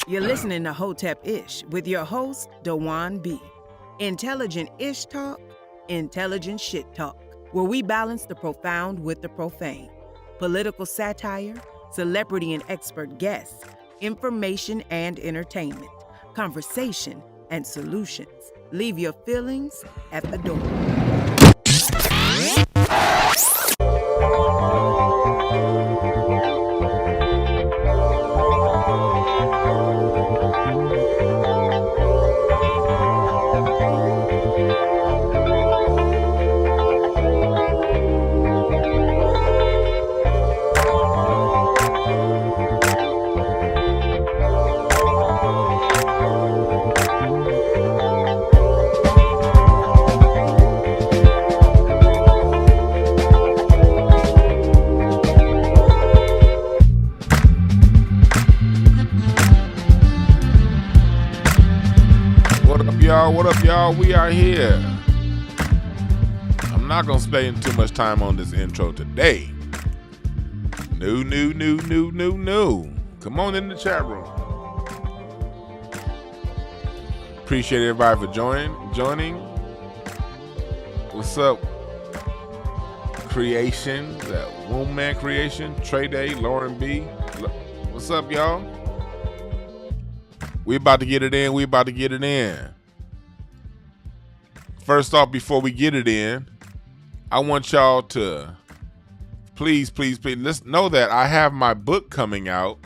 You're listening to Hotep Ish with your host, Dewan B. Intelligent Ish Talk, intelligent shit talk, where we balance the profound with the profane. Political satire, celebrity and expert guests, information and entertainment, conversation and solutions. Leave your feelings at the door. What up, y'all? We are here. I'm not going to spend too much time on this intro today. No. Come on in the chat room. Appreciate everybody for joining. What's up? Creation, that Womb Man Creation, Trey Day, Lauren B. What's up, y'all? We about to get it in. First off, before we get it in, I want y'all to please, let's know that I have my book coming out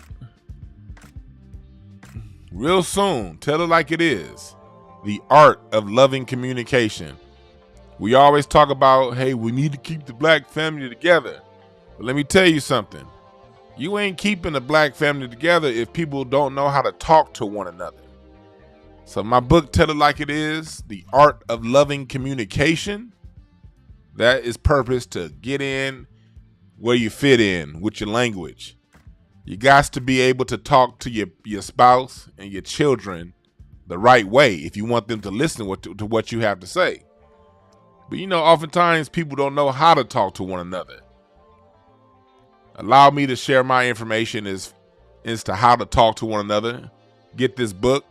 real soon. Tell it like it is. The Art of Loving Communication. We always talk about, hey, we need to keep the black family together. But let me tell you something. You ain't keeping the black family together if people don't know how to talk to one another. So my book, Tell It Like It Is, The Art of Loving Communication, that is purpose to get in where you fit in with your language. You got to be able to talk to your spouse and your children the right way if you want them to listen to what you have to say. But oftentimes people don't know how to talk to one another. Allow me to share my information as to how to talk to one another. Get this book.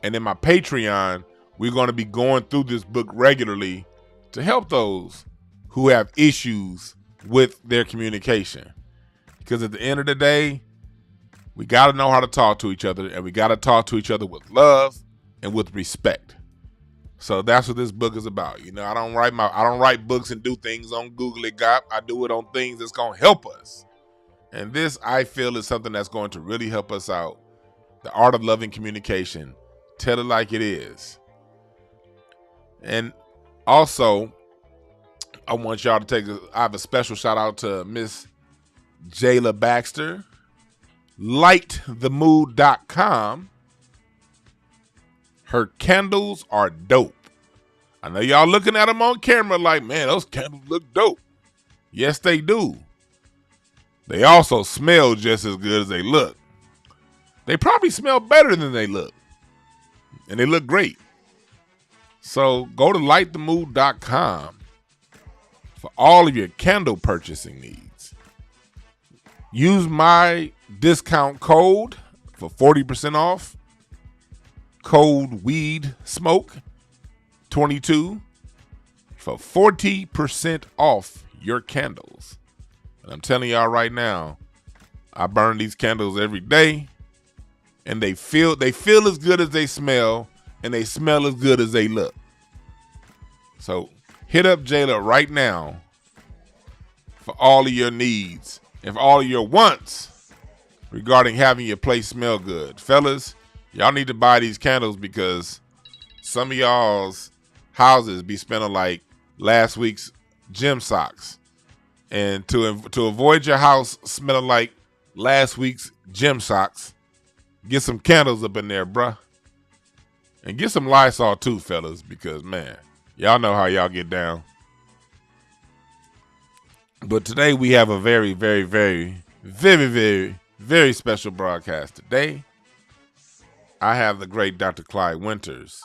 And in my Patreon, we're going to be going through this book regularly to help those who have issues with their communication. Because at the end of the day, we got to know how to talk to each other, and we got to talk to each other with love and with respect. So that's what this book is about. I don't write books and do things on Google Gop. I do it on things that's going to help us. And this, I feel, is something that's going to really help us out. The Art of Loving Communication. Tell it like it is. And also, I want y'all to I have a special shout out to Miss Jayla Baxter, lightthemood.com. Her candles are dope. I know y'all looking at them on camera like, man, those candles look dope. Yes, they do. They also smell just as good as they look. They probably smell better than they look. And they look great. So go to lightthemood.com for all of your candle purchasing needs. Use my discount code for 40% off. Code WEEDSMOKE22 for 40% off your candles. And I'm telling y'all right now, I burn these candles every day. And they feel as good as they smell, and they smell as good as they look. So hit up Jayla right now for all of your needs and for all of your wants regarding having your place smell good. Fellas, y'all need to buy these candles because some of y'all's houses be smelling like last week's gym socks. And to avoid your house smelling like last week's gym socks, get some candles up in there, bruh. And get some Lysol too, fellas, because, man, y'all know how y'all get down. But today we have a very, very, very, very, very, very special broadcast. Today, I have the great Dr. Clyde Winters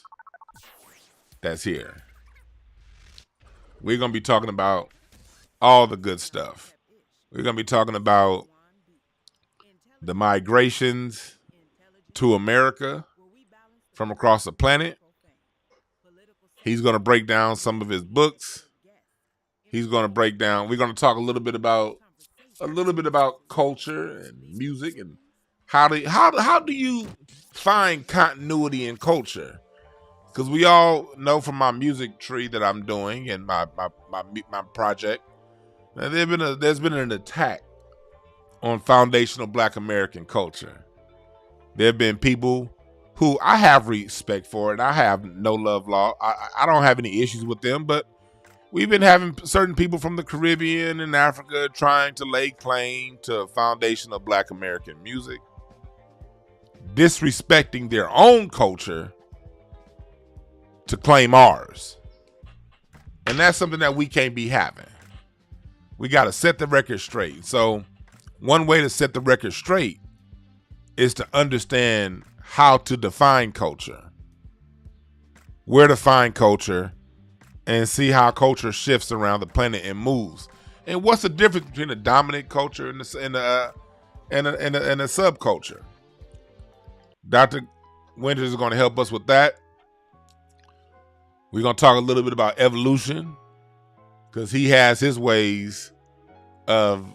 that's here. We're going to be talking about all the good stuff. We're going to be talking about the migrations, to America from across the planet. He's going to break down some of his books. He's going to break down. We're going to talk a little bit about culture and music and how do you find continuity in culture? Because we all know from my music tree that I'm doing and my project, there's been an attack on foundational Black American culture. There have been people who I have respect for, and I have no love law. I don't have any issues with them, but we've been having certain people from the Caribbean and Africa trying to lay claim to foundational Black American music, disrespecting their own culture to claim ours. And that's something that we can't be having. We got to set the record straight. So one way to set the record straight is to understand how to define culture, where to find culture, and see how culture shifts around the planet and moves. And what's the difference between a dominant culture and a subculture? Dr. Winters is going to help us with that. We're going to talk a little bit about evolution because he has his ways of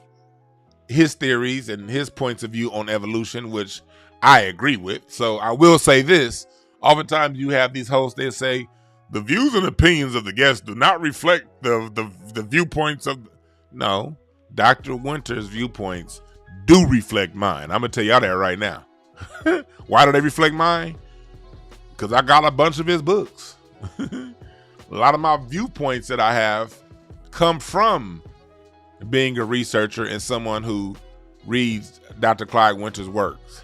his theories and his points of view on evolution, which I agree with. So I will say this. Oftentimes you have these hosts, they say, the views and opinions of the guests do not reflect the viewpoints of... No, Dr. Winters' viewpoints do reflect mine. I'm going to tell y'all that right now. Why do they reflect mine? Because I got a bunch of his books. A lot of my viewpoints that I have come from being a researcher and someone who reads Dr. Clyde Winters' works.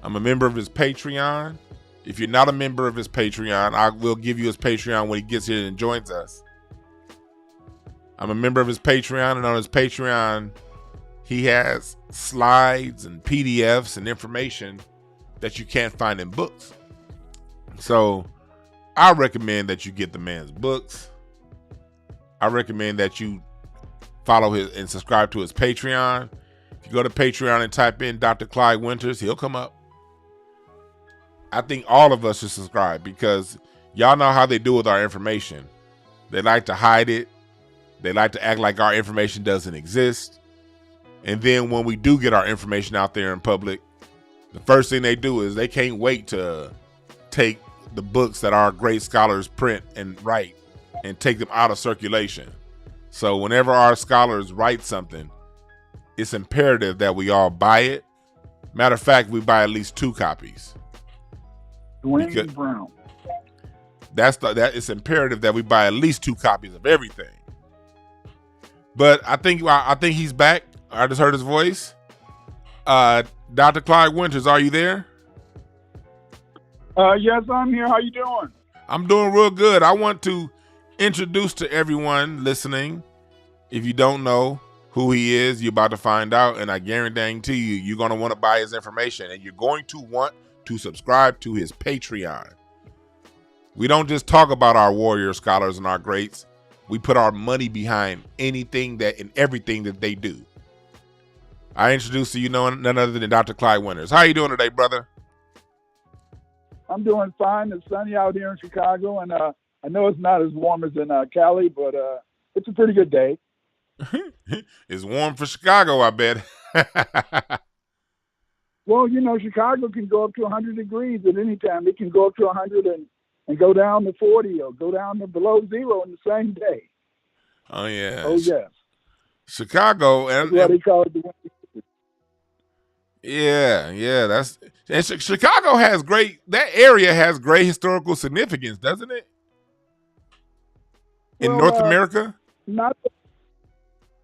I'm a member of his Patreon. If you're not a member of his Patreon, I will give you his Patreon when he gets here and joins us. I'm a member of his Patreon, and on his Patreon, he has slides and PDFs and information that you can't find in books. So I recommend that you get the man's books. I recommend that you follow his and subscribe to his Patreon. If you go to Patreon and type in Dr. Clyde Winters, he'll come up. I think all of us should subscribe because y'all know how they do with our information. They like to hide it. They like to act like our information doesn't exist. And then when we do get our information out there in public, the first thing they do is they can't wait to take the books that our great scholars print and write and take them out of circulation. So whenever our scholars write something, it's imperative that we all buy it. Matter of fact, we buy at least 2 copies. Dwayne Brown. It's imperative that we buy at least 2 copies of everything. But I think he's back. I just heard his voice. Dr. Clyde Winters, are you there? Yes, I'm here. How you doing? I'm doing real good. I want to introduce to everyone listening, if you don't know who he is, you're about to find out, and I guarantee you, you're going to want to buy his information, and you're going to want to subscribe to his Patreon. We don't just talk about our warrior scholars and our greats. We put our money behind anything and everything that they do. I introduce to you none other than Dr. Clyde Winters. How you doing today, brother? I'm doing fine. It's sunny out here in Chicago, and I know it's not as warm as in Cali, but it's a pretty good day. It's warm for Chicago, I bet. Well, Chicago can go up to 100 degrees at any time. It can go up to 100 and go down to 40 or go down to below 0 in the same day. Oh, yeah. Oh, yes. Chicago. That's what they call it the winter. Yeah. Chicago has that area has great historical significance, doesn't it? In North America? Not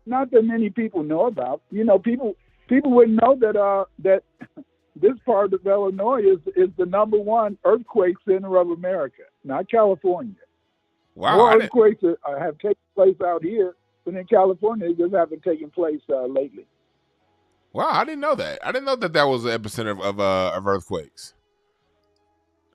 that many people know about. People wouldn't know that this part of Illinois is the number 1 earthquake center of America, not California. Wow. More earthquakes have taken place out here, but in California, they just haven't taken place lately. Wow, I didn't know that. I didn't know that was the epicenter of earthquakes.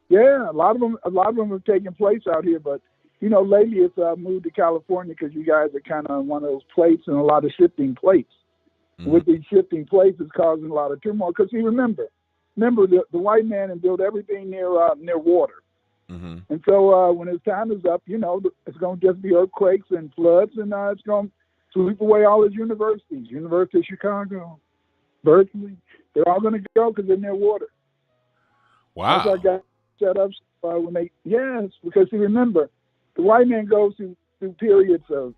Yeah, a lot of them have taken place out here, but lately it's moved to California because you guys are kind of one of those plates and a lot of shifting plates. Mm-hmm. With these shifting plates, it's causing a lot of turmoil. Because remember, remember the white man and built everything near water. Mm-hmm. And so when his time is up, it's going to just be earthquakes and floods, and it's going to sweep away all his universities. University of Chicago, Berkeley, they're all going to go because they're near water. Wow. That's how God set up because you remember, the white man goes through periods of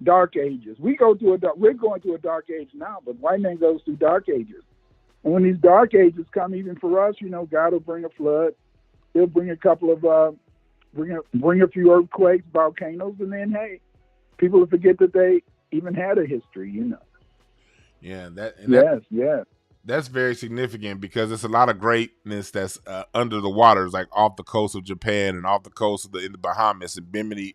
dark ages. We're going through a dark age now, but white man goes through dark ages. And when these dark ages come, even for us, God will bring a flood. He'll bring a couple of bring a few earthquakes, volcanoes, and then people will forget that they even had a history. Yeah, yes. That's very significant because there's a lot of greatness that's under the waters, like off the coast of Japan and off the coast of in the Bahamas and Bimini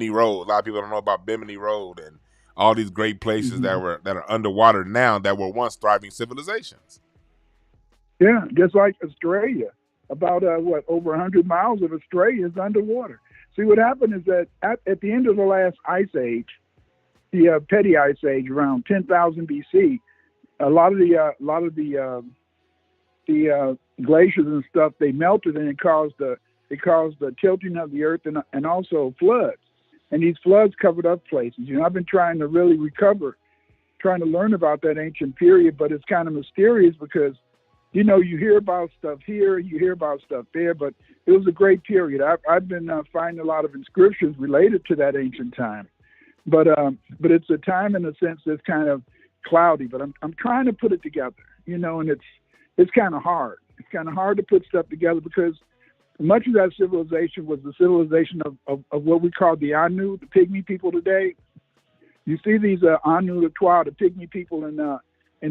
Road. A lot of people don't know about Bimini Road and all these great places that are underwater now that were once thriving civilizations. Yeah, just like Australia. About over 100 miles of Australia is underwater. See, what happened is that at the end of the last ice age, the petty ice age around 10,000 BC, a lot of the glaciers and stuff, they melted, and it caused the tilting of the earth and also floods. And these floods covered up places. I've been trying to really trying to learn about that ancient period, but it's kind of mysterious because you hear about stuff here, you hear about stuff there, but it was a great period. I've been finding a lot of inscriptions related to that ancient time, but it's a time in a sense that's kind of cloudy. But I'm trying to put it together, and it's kind of hard. It's kind of hard to put stuff together because much of that civilization was the civilization of what we call the Anu, the pygmy people today. You see these Anu, the Twa, the pygmy people in the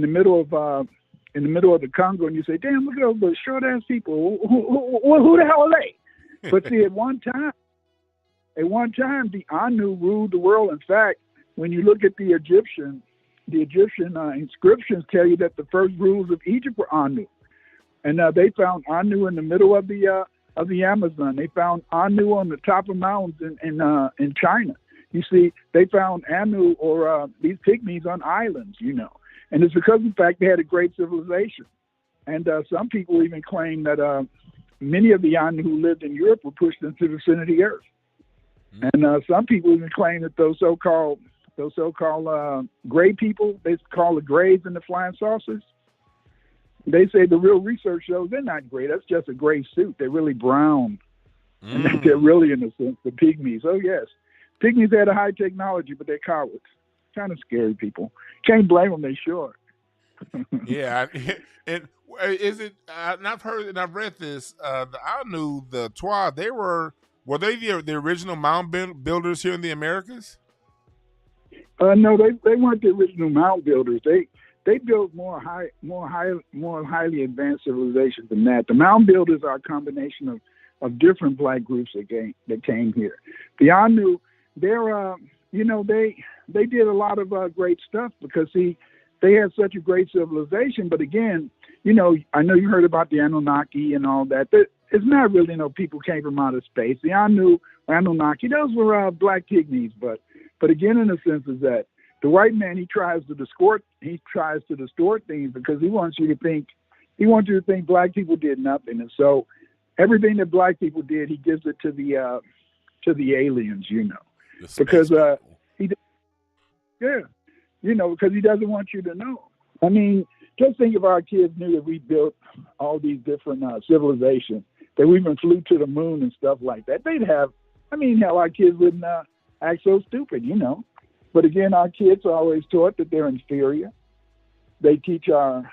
middle of the Congo, and you say, damn, look at those short ass people. Who the hell are they? But see, at one time, the Anu ruled the world. In fact, when you look at the Egyptian inscriptions tell you that the first rulers of Egypt were Anu. And they found Anu in the middle of the Amazon. They found Anu on the top of mountains in China. You see, they found Anu or these pygmies on islands, And it's because of the fact they had a great civilization. And some people even claim that many of the Anu who lived in Europe were pushed into the center of the earth. Mm-hmm. And some people even claim that those so-called gray people, they call the grays and the flying saucers, they say the real research shows they're not gray. That's just a gray suit. They're really brown. And they're really, in a sense, the pygmies. Oh, yes. Pygmies had a high technology, but they're cowards. Kind of scary people. Can't blame them, they sure. Yeah. And is it, and I've heard and I've read this, the Anu, the Twa, were they the original mound builders here in the Americas? No, they weren't the original mound builders. They built more highly advanced civilizations than that. The mound builders are a combination of different black groups that came here. The Anu, they did a lot of great stuff because they had such a great civilization. But again, I know you heard about the Anunnaki and all that. It's not really people came from outer space. The Anu, Anunnaki, those were black pygmies. But again, in a sense, is that the white man, he tries to distort things because he wants you to think black people did nothing. And so everything that black people did, he gives it to the aliens, because because he doesn't want you to know. I mean, just think if our kids knew that we built all these different civilizations, that we even flew to the moon and stuff like that. Hell, our kids wouldn't act so stupid, But again, our kids are always taught that they're inferior. They teach our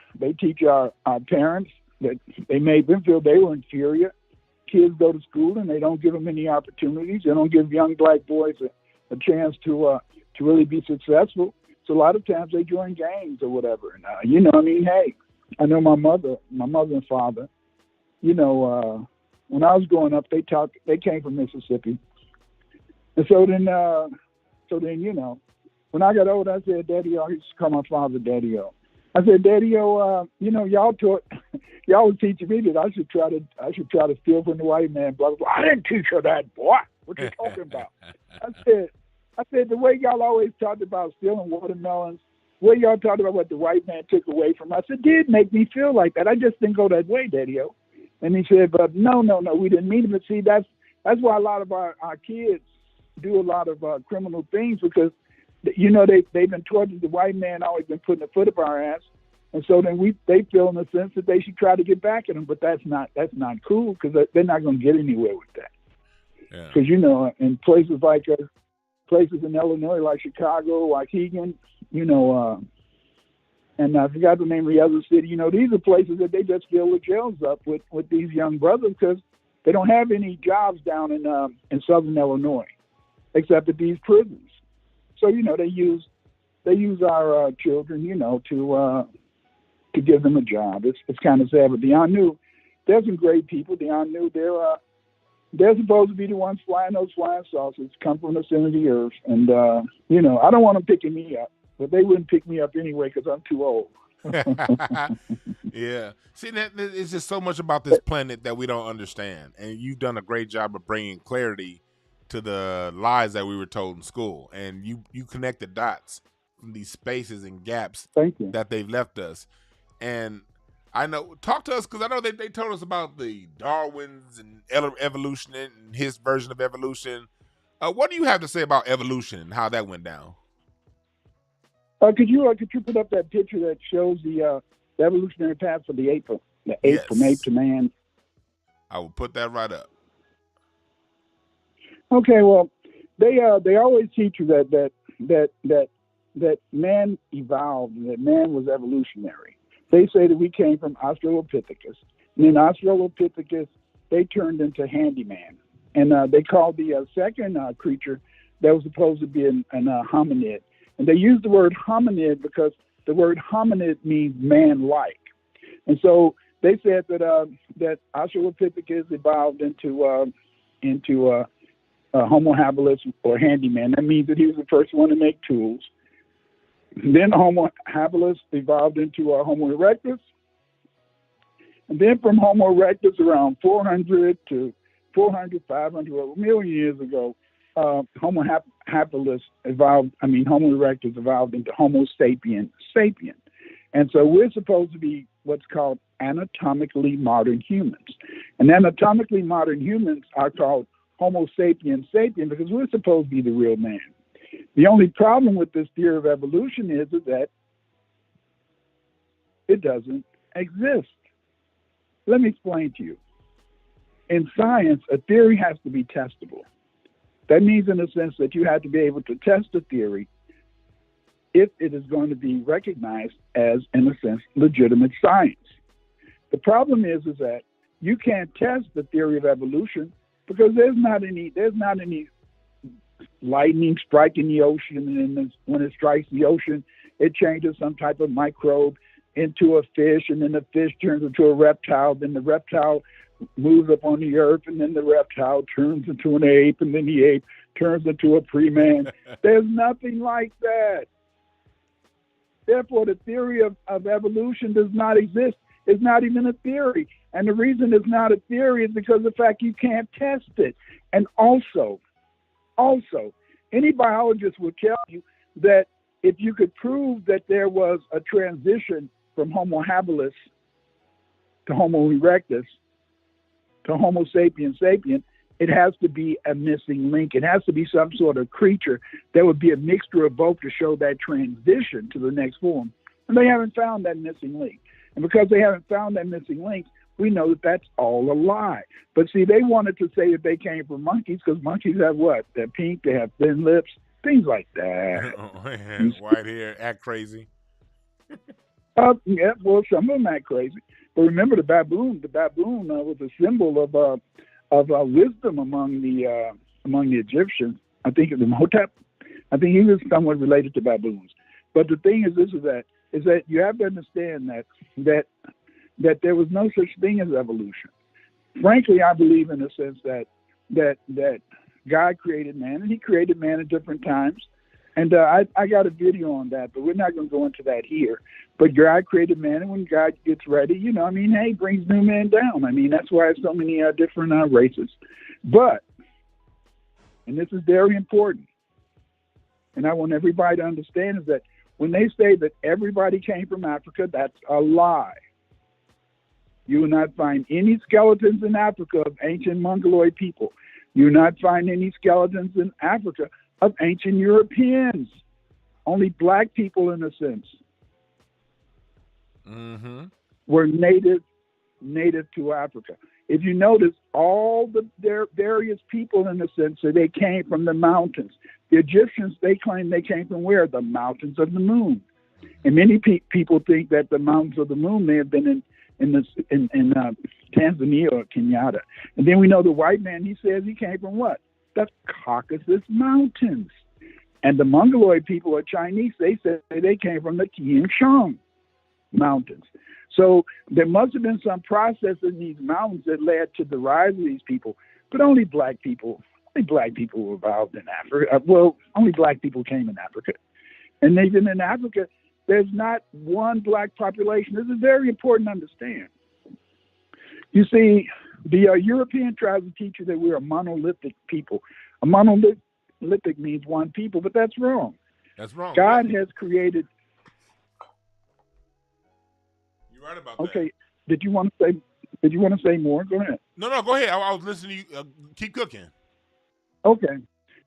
parents that they made them feel they were inferior. Kids go to school and they don't give them any opportunities. They don't give young black boys a chance to really be successful. So a lot of times they join gangs or whatever. And hey, I know my mother and father. When I was growing up, they came from Mississippi, and so then when I got old, I said, Daddy-O, I used to call my father Daddy-O. I said, Daddy-O, y'all was teaching me that I should try to steal from the white man, blah, blah, blah. I didn't teach her that, boy. What you talking about? I said, the way y'all always talked about stealing watermelons what y'all talking about what the white man took away from us? It did make me feel like that. I just didn't go that way, Daddy-O. And he said, but no, we didn't mean it. But see, that's why a lot of our kids do a lot of criminal things, because, you know, they've been taught the white man always been putting a foot up our ass. And so then they feel in a sense that they should try to get back at them, but that's not cool, because they're not going to get anywhere with that. Because, you know, in places like places in Illinois, like Chicago, like Waukegan, you know, and I forgot the name of the other city. You know, these are places that they just fill the jails up with these young brothers, because they don't have any jobs down in Southern Illinois, except at these prisons. So, you know, they use our children, you know, to give them a job. It's kind of sad. But Deion knew there's some great people. Deion knew they're supposed to be the ones flying those flying saucers, come from the center of the earth. And, you know, I don't want them picking me up, but they wouldn't pick me up anyway because I'm too old. Yeah. See, it's just so much about this planet that we don't understand. And you've done a great job of bringing clarity to the lies that we were told in school. And you connect the dots from these spaces and gaps that they've left us. And I know, talk to us, because I know they told us about the Darwin's and evolution and his version of evolution. What do you have to say about evolution and how that went down? Could you put up that picture that shows the evolutionary path for the ape, from ape to man? I will put that right up. Okay, well, they always teach you that man evolved and that man was evolutionary. They say that we came from Australopithecus, and then Australopithecus, they turned into handyman, and they called the second creature that was supposed to be an hominid. And they used the word hominid because the word hominid means man-like. And so they said that Australopithecus evolved into Homo habilis, or handyman. That means that he was the first one to make tools. Then Homo habilis evolved into Homo erectus. And then from Homo erectus, around 400 to 500, a million years ago, Homo erectus evolved into Homo sapien. And so we're supposed to be what's called anatomically modern humans. And anatomically modern humans are called Homo sapien because we're supposed to be the real man. The only problem with this theory of evolution is that it doesn't exist. Let me explain to you. In science, a theory has to be testable. That means, in a sense, that you have to be able to test a theory if it is going to be recognized as, in a sense, legitimate science. The problem is that you can't test the theory of evolution because there's not any lightning striking the ocean, and then when it strikes the ocean, it changes some type of microbe into a fish, and then the fish turns into a reptile, then the reptile moves up on the earth, and then the reptile turns into an ape, and then the ape turns into a pre-man. There's nothing like that. Therefore, the theory of evolution does not exist. It's not even a theory. And the reason it's not a theory is because of the fact you can't test it. And also, any biologist will tell you that if you could prove that there was a transition from Homo habilis to Homo erectus to Homo sapien, it has to be a missing link. It has to be some sort of creature that would be a mixture of both to show that transition to the next form. And they haven't found that missing link. And because they haven't found that missing link, we know that that's all a lie. But see, they wanted to say that they came from monkeys because monkeys have what? They're pink, they have thin lips, things like that. White hair, act crazy. Yeah, well, some of them act crazy. But remember the baboon. The baboon was a symbol of wisdom among the Egyptians. I think it was Imhotep. I think he was somewhat related to baboons. But the thing is that you have to understand that there was no such thing as evolution. Frankly, I believe in the sense that God created man, and he created man at different times. And I got a video on that, but we're not going to go into that here. But God created man, and when God gets ready, he brings new man down. That's why there's so many different races. But, and this is very important, and I want everybody to understand, is that When they say that everybody came from Africa, that's a lie. You will not find any skeletons in Africa of ancient Mongoloid people. You will not find any skeletons in Africa of ancient Europeans. Only black people, in a sense, were native to Africa. If you notice, all their various people, in a sense, so they came from the mountains. The Egyptians, they claim they came from where? The mountains of the moon. And many people think that the mountains of the moon may have been in Tanzania or Kenyatta. And then we know the white man, he says he came from what? The Caucasus Mountains. And the Mongoloid people or Chinese, they say they came from the Tian Shan Mountains. So there must have been some process in these mountains that led to the rise of these people. But only black people were involved in Africa. Well, only black people came in Africa. And even in Africa, there's not one black population. This is very important to understand. You see, the European tries to teach you that we're a monolithic people. A monolithic means one people, but that's wrong. That's wrong. God has created. You're right about that. Okay. Did you want to say more? Go ahead. No, go ahead. I was listening to you. Keep cooking. Okay.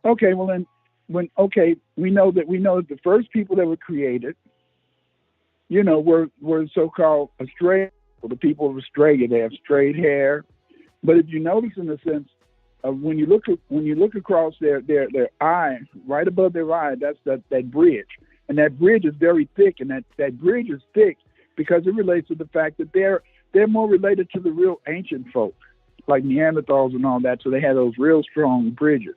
Well then, we know that the first people that were created, were so-called Australian. The people of Australia, they have straight hair. But if you notice, in a sense, when you look across their eye, right above their eye, that's that bridge, and that bridge is very thick, and that bridge is thick because it relates to the fact that they're more related to the real ancient folk, like Neanderthals and all that. So they had those real strong bridges.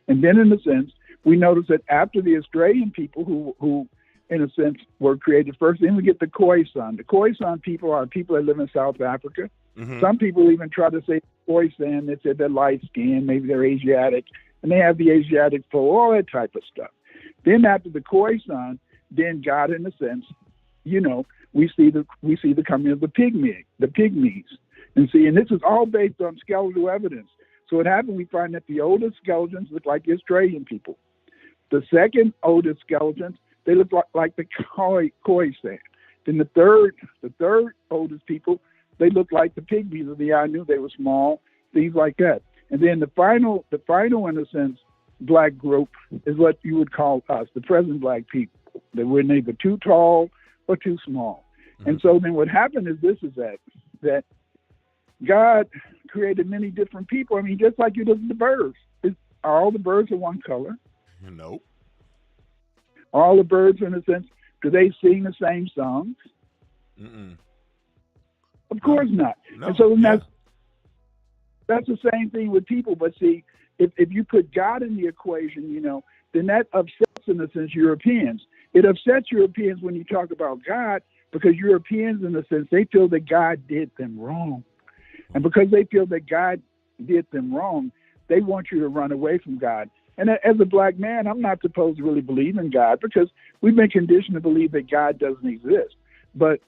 And then, in a sense, we notice that after the Australian people who in a sense were created first, then we get the Khoisan. The Khoisan people are people that live in South Africa. Mm-hmm. Some people even try to say Khoisan. They said they're light skinned, maybe they're Asiatic, and they have the Asiatic folk, all that type of stuff. Then after the Khoisan, then God, in a sense, we see the coming of the pygmies. And this is all based on skeletal evidence. So what happened, we find that the oldest skeletons look like the Australian people. The second oldest skeletons, they look like the Khoisan. Then the third oldest people, they look like the pygmies of the Ainu. They were small, things like that. And then the final, in a sense, black group is what you would call us, the present black people. That we're neither too tall or too small. Mm-hmm. And so then what happened is that God created many different people. I mean, just like you look at the birds. Are all the birds of one color? Nope. All the birds, in a sense, do they sing the same songs? Mm-mm. Of course not. No. And so that's the same thing with people. But see, if you put God in the equation, then that upsets, in a sense, Europeans. It upsets Europeans when you talk about God because Europeans, in a sense, they feel that God did them wrong. And because they feel that God did them wrong, they want you to run away from God. And as a black man, I'm not supposed to really believe in God because we've been conditioned to believe that God doesn't exist. But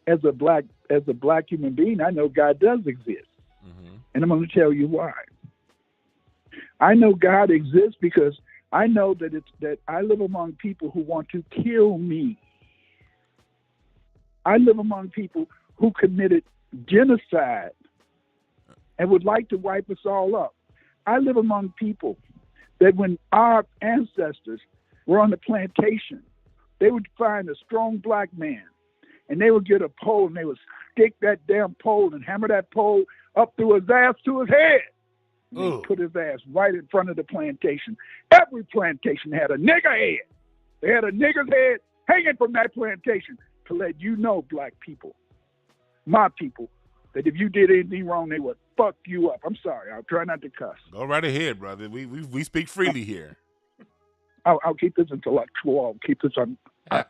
as a black human being, I know God does exist. Mm-hmm. And I'm going to tell you why. I know God exists because I know that I live among people who want to kill me. I live among people who committed genocide and would like to wipe us all up. I live among people that when our ancestors were on the plantation, they would find a strong black man and they would get a pole and they would stick that damn pole and hammer that pole up through his ass to his head. They put his ass right in front of the plantation. Every plantation had a nigger head. They had a nigger's head hanging from that plantation to let you know, black people, my people, that if you did anything wrong, they would fuck you up. I'm sorry. I'll try not to cuss. Go right ahead, brother. We speak freely here. I'll keep this intellectual. I'll keep this on.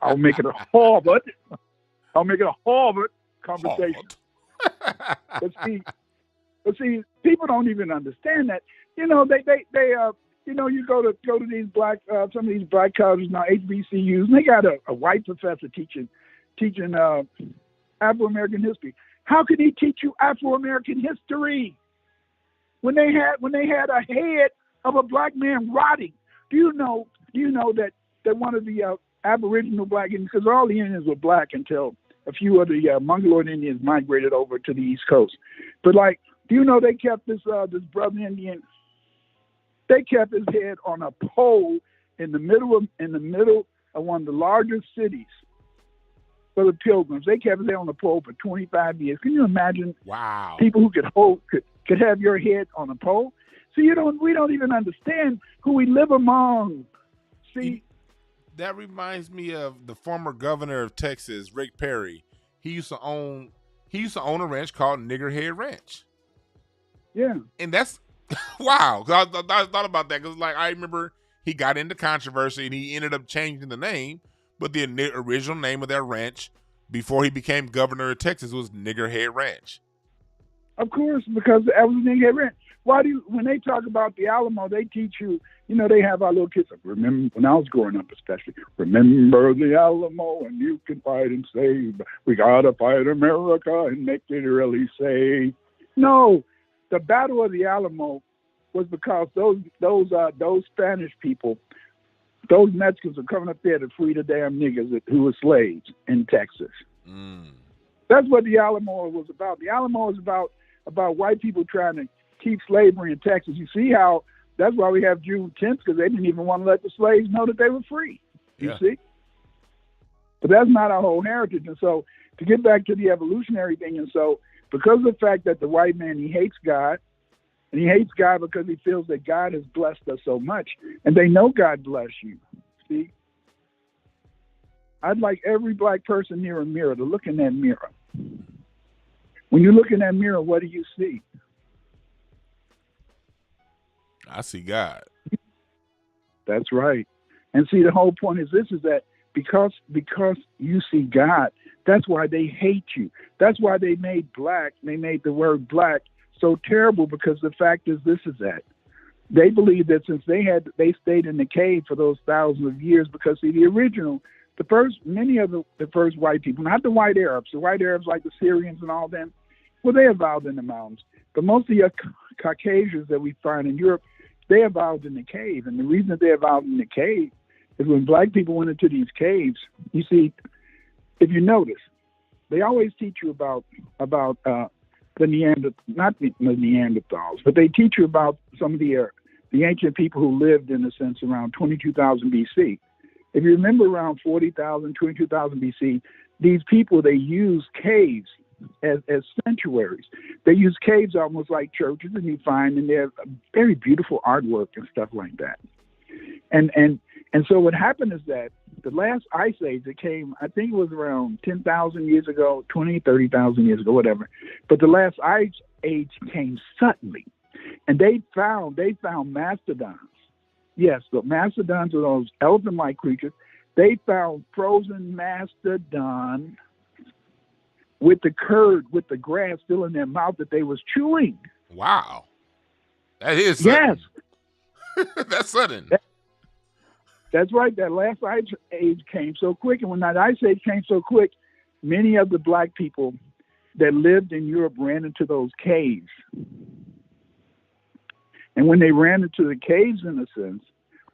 I'll make it a Harvard. I'll make it a Harvard conversation. But see, people don't even understand that. They you go to these black some of these black colleges now, HBCUs, and they got a white professor teaching Afro-American history. How can he teach you Afro-American history when they had a head of a black man rotting? Do you know that one of the Aboriginal black Indians, because all the Indians were black until a few of the Mongoloid Indians migrated over to the East Coast. But like, do you know they kept this brother Indian? They kept his head on a pole in the middle of one of the largest cities for the Pilgrims. They kept his head on a pole for 25 years. Can you imagine? Wow. People who could have your head on a pole. So we don't even understand who we live among. See, that reminds me of the former governor of Texas, Rick Perry. He used to own a ranch called Niggerhead Ranch. Yeah, and that's wow. I thought about that because like I remember he got into controversy and he ended up changing the name, but the original name of that ranch before he became governor of Texas was Niggerhead Ranch. Of course, because that was Niggerhead Ranch. When they talk about the Alamo, they teach you, they have our little kids. Remember, when I was growing up especially, remember the Alamo and you can fight and save. We got to fight America and make it really safe. No, the Battle of the Alamo was because those Spanish people, those Mexicans were coming up there to free the damn niggas who were slaves in Texas. Mm. That's what the Alamo was about. The Alamo was about white people trying to keep slavery in Texas. You see how that's why we have Juneteenth, because they didn't even want to let the slaves know that they were free. You see? But that's not our whole heritage. And so to get back to the evolutionary thing, and so because of the fact that the white man, he hates God, and he hates God because he feels that God has blessed us so much, and they know God bless you. See? I'd like every black person near a mirror to look in that mirror. When you look in that mirror, what do you see? I see God. That's right. And see, the whole point is this, is that because you see God, that's why they hate you. That's why they made the word black so terrible, because the fact is this, is that they believe that since they stayed in the cave for those thousands of years, because see, many of the first white people, not the white Arabs like the Syrians and all them, well, they evolved in the mountains. But most of the Caucasians that we find in Europe, they evolved in the cave. And the reason that they evolved in the cave is when black people went into these caves, you see, if you notice, they always teach you about the not the Neanderthals, but they teach you about some of the ancient people who lived, in a sense, around 22,000 BC. If you remember, around 40,000, 22,000 BC, these people, they used caves as sanctuaries. They use caves almost like churches, and you find in there very beautiful artwork and stuff like that. And so what happened is that the last ice age that came, I think it was around 10,000 years ago, 20, 30,000 years ago, whatever. But the last ice age came suddenly, and they found mastodons. Yes, the mastodons are those elephant-like creatures. They found frozen mastodon with the grass still in their mouth that they was chewing. Wow. That is sudden. Yes. That's sudden. That's right. That last ice age came so quick. And when that ice age came so quick, many of the black people that lived in Europe ran into those caves. And when they ran into the caves, in a sense,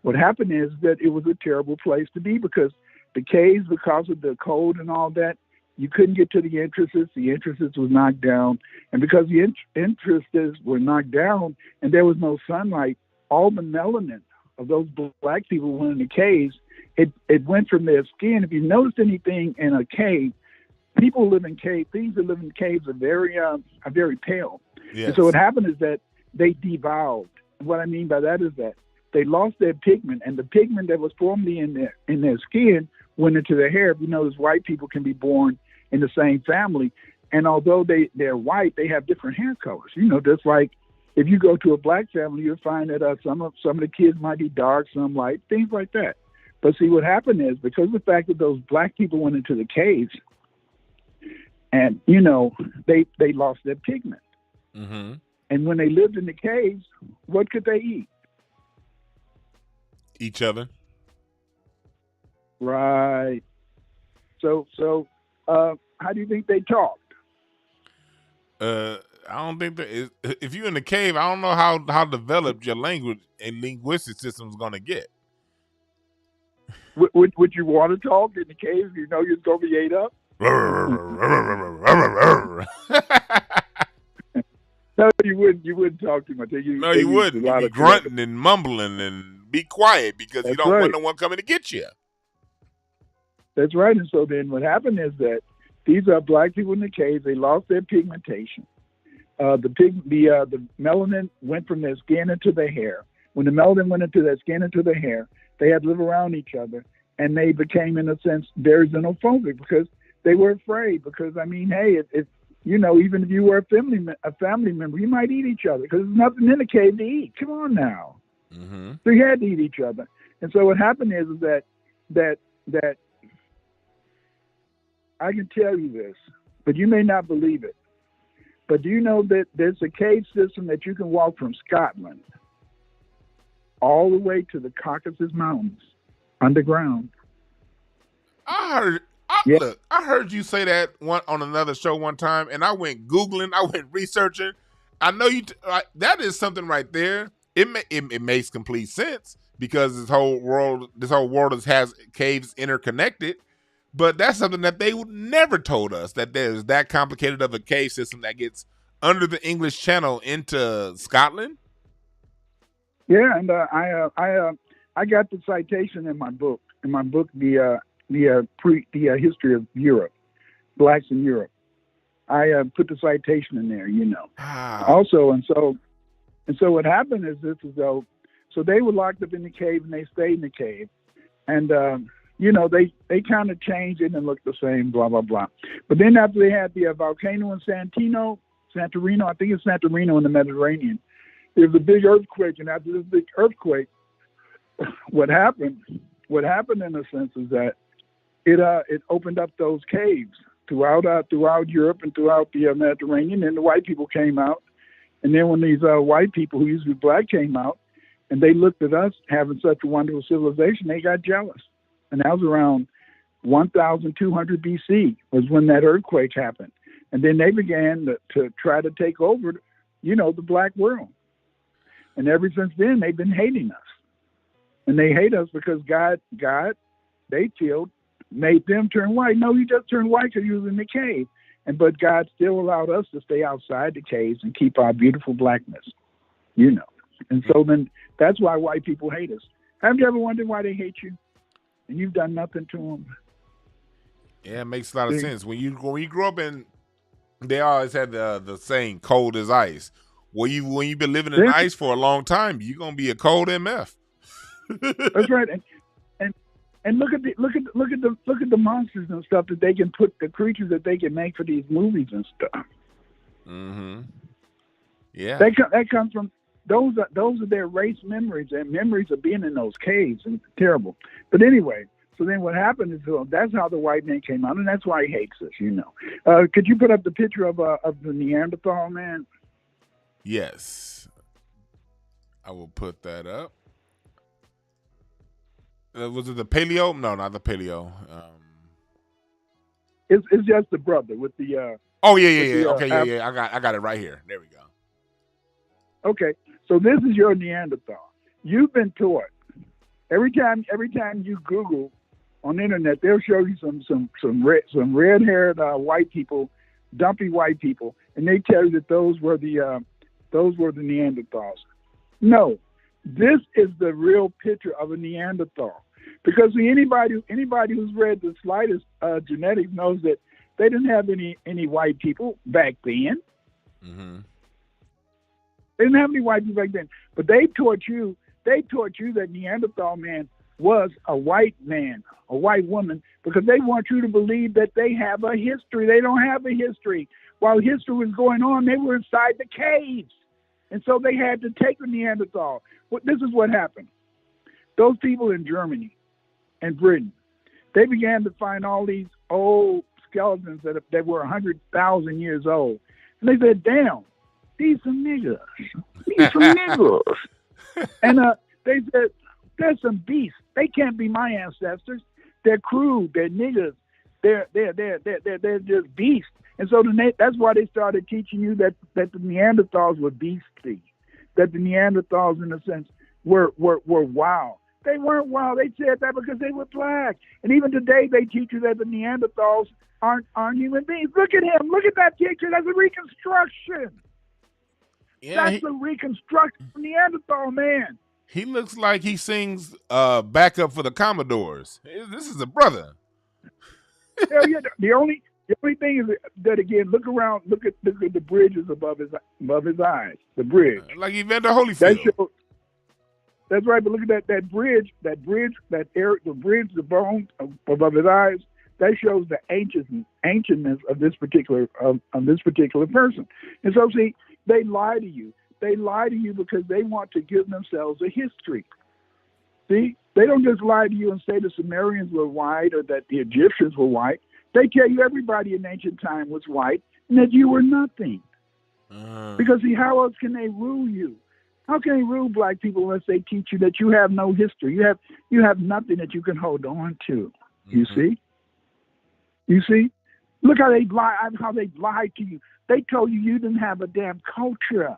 what happened is that it was a terrible place to be, because the caves, because of the cold and all that, you couldn't get to the entrances. The entrances was knocked down. And because the entrances were knocked down and there was no sunlight, all the melanin of those black people went in the caves. It went from their skin. If you noticed anything in a cave, people live in caves. Things that live in caves are very pale. Yes. And so what happened is that they devolved. What I mean by that is that they lost their pigment, and the pigment that was formerly in their skin went into their hair. You notice white people can be born in the same family, and although they're white, they have different hair colors. Just like if you go to a black family, you'll find that some of the kids might be dark, some light, things like that. But see, what happened is, because of the fact that those black people went into the caves, and they lost their pigment. Mm-hmm. And when they lived in the caves, what could they eat? Each other. Right. So how do you think they talked? I don't think that if you're in the cave, I don't know how developed your language and linguistic system is going to get. Would you want to talk in the cave if you know you're going to be ate up? No, you wouldn't. You wouldn't talk too much. No, you wouldn't. You'd be grunting and mumbling and be quiet because you don't want no one coming to get you. That's right. And so then what happened is that these are black people in the caves. They lost their pigmentation. The melanin went from their skin into their hair. When the melanin went into their skin into their hair, they had to live around each other, and they became, in a sense, very xenophobic because they were afraid. Because I mean, hey, if you know, even if you were a family member, you might eat each other because there's nothing in the cave to eat. Come on now. Mm-hmm. So you had to eat each other. And so what happened is that I can tell you this, but you may not believe it. But do you know that there's a cave system that you can walk from Scotland all the way to the Caucasus Mountains underground? Look, I heard you say that on another show one time, and I went Googling, I went researching. I know you. That is something right there. It makes complete sense because this whole world has caves interconnected. But that's something that they never told us, that there's that complicated of a cave system that gets under the English Channel into Scotland. Yeah, and I got the citation in my book. The history of Europe, blacks in Europe. I put the citation in there, you know. Also, and so what happened is so they were locked up in the cave and they stayed in the cave, and you know, they kind of changed it and looked the same, blah, blah, blah. But then after they had the volcano in Santorino, I think it's Santorino in the Mediterranean, there was a big earthquake. And after this big earthquake, what happened in a sense is that it opened up those caves throughout Europe and throughout the Mediterranean, and the white people came out. And then when these white people who used to be black came out, and they looked at us having such a wonderful civilization, they got jealous. And that was around 1,200 BC was when that earthquake happened. And then they began to try to take over, you know, the black world. And ever since then, they've been hating us. And they hate us because God, they feel, made them turn white. No, you just turned white because you was in the cave. But God still allowed us to stay outside the caves and keep our beautiful blackness, you know. And so then that's why white people hate us. Have you ever wondered why they hate you? And you've done nothing to them. Yeah, it makes a lot of sense. When you grow up in, they always had the saying, cold as ice. When you've been living in ice for a long time, you're gonna be a cold MF. That's right. And look at the monsters and stuff that they can put, the creatures that they can make for these movies and stuff. Mm-hmm. Yeah. That comes from those are their race memories and memories of being in those caves, and terrible. But anyway, so then what happened is that's how the white man came out, and that's why he hates us, you know. Could you put up the picture of the Neanderthal man? Yes, I will put that up. Was it the paleo? No, not the paleo. It's just the brother with the. Oh yeah. Okay, yeah. I got it right here. There we go. Okay, so this is your Neanderthal. You've been taught. Every time you Google on the internet, they'll show you some red-haired white people, dumpy white people, and they tell you that those were the Neanderthals. No, this is the real picture of a Neanderthal. Because anybody who's read the slightest genetics knows that they didn't have any white people back then. Mm-hmm. They didn't have any white people back then. But they taught you that Neanderthal man was a white man, a white woman, because they want you to believe that they have a history. They don't have a history. While history was going on, they were inside the caves. And so they had to take the Neanderthal. This is what happened. Those people in Germany and Britain, they began to find all these old skeletons that were 100,000 years old. And they said, damn, these some niggers. These some niggers. And they said, there's some beasts. They can't be my ancestors. They're crude. They're niggers. They're just beasts. And so that's why they started teaching you that the Neanderthals were beastly, that the Neanderthals, in a sense, were wild. They weren't wild. They said that because they were black. And even today, they teach you that the Neanderthals aren't human beings. Look at him. Look at that picture. That's a reconstruction. Yeah, That's a reconstruction of Neanderthal man. He looks like he sings backup for the Commodores. This is a brother. Hell yeah. The only thing is that again, look around. Look at the bridges above his eyes. The bridge, like Evander Holyfield. That's right, but look at that bridge, the bone above his eyes. That shows the ancientness of this particular person. And so, see, they lie to you. They lie to you because they want to give themselves a history. See, they don't just lie to you and say the Sumerians were white or that the Egyptians were white. They tell you everybody in ancient time was white and that you were nothing. Because, see, how else can they rule you? How can they rule black people unless they teach you that you have no history? You have nothing that you can hold on to. You see? You see? Look how they lied to you. They told you didn't have a damn culture.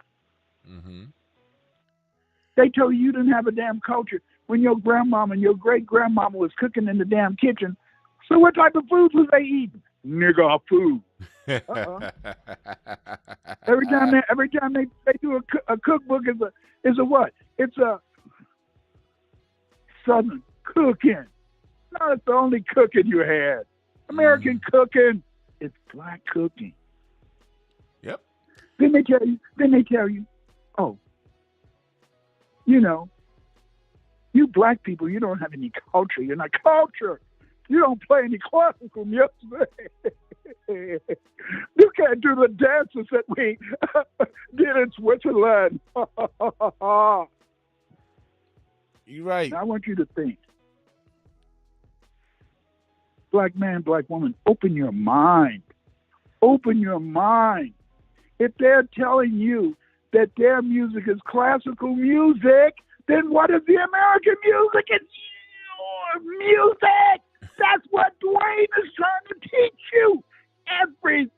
They told you didn't have a damn culture when your grandmama and your great-grandmama was cooking in the damn kitchen. So what type of foods was they eating? Nigga food. Every time they do a cookbook is a what? It's a Southern cooking. No, it's the only cooking you had. American cooking. It's black cooking. Yep. Then they tell you, oh, you know, you black people, you don't have any culture. You're not culture. You don't play any classical music. You can't do the dances that we did in Switzerland. You're right. Now, I want you to think. Black man, black woman, open your mind. Open your mind. If they're telling you that their music is classical music, then what is the American music? It's your music. That's what Dwayne is trying to teach you. Every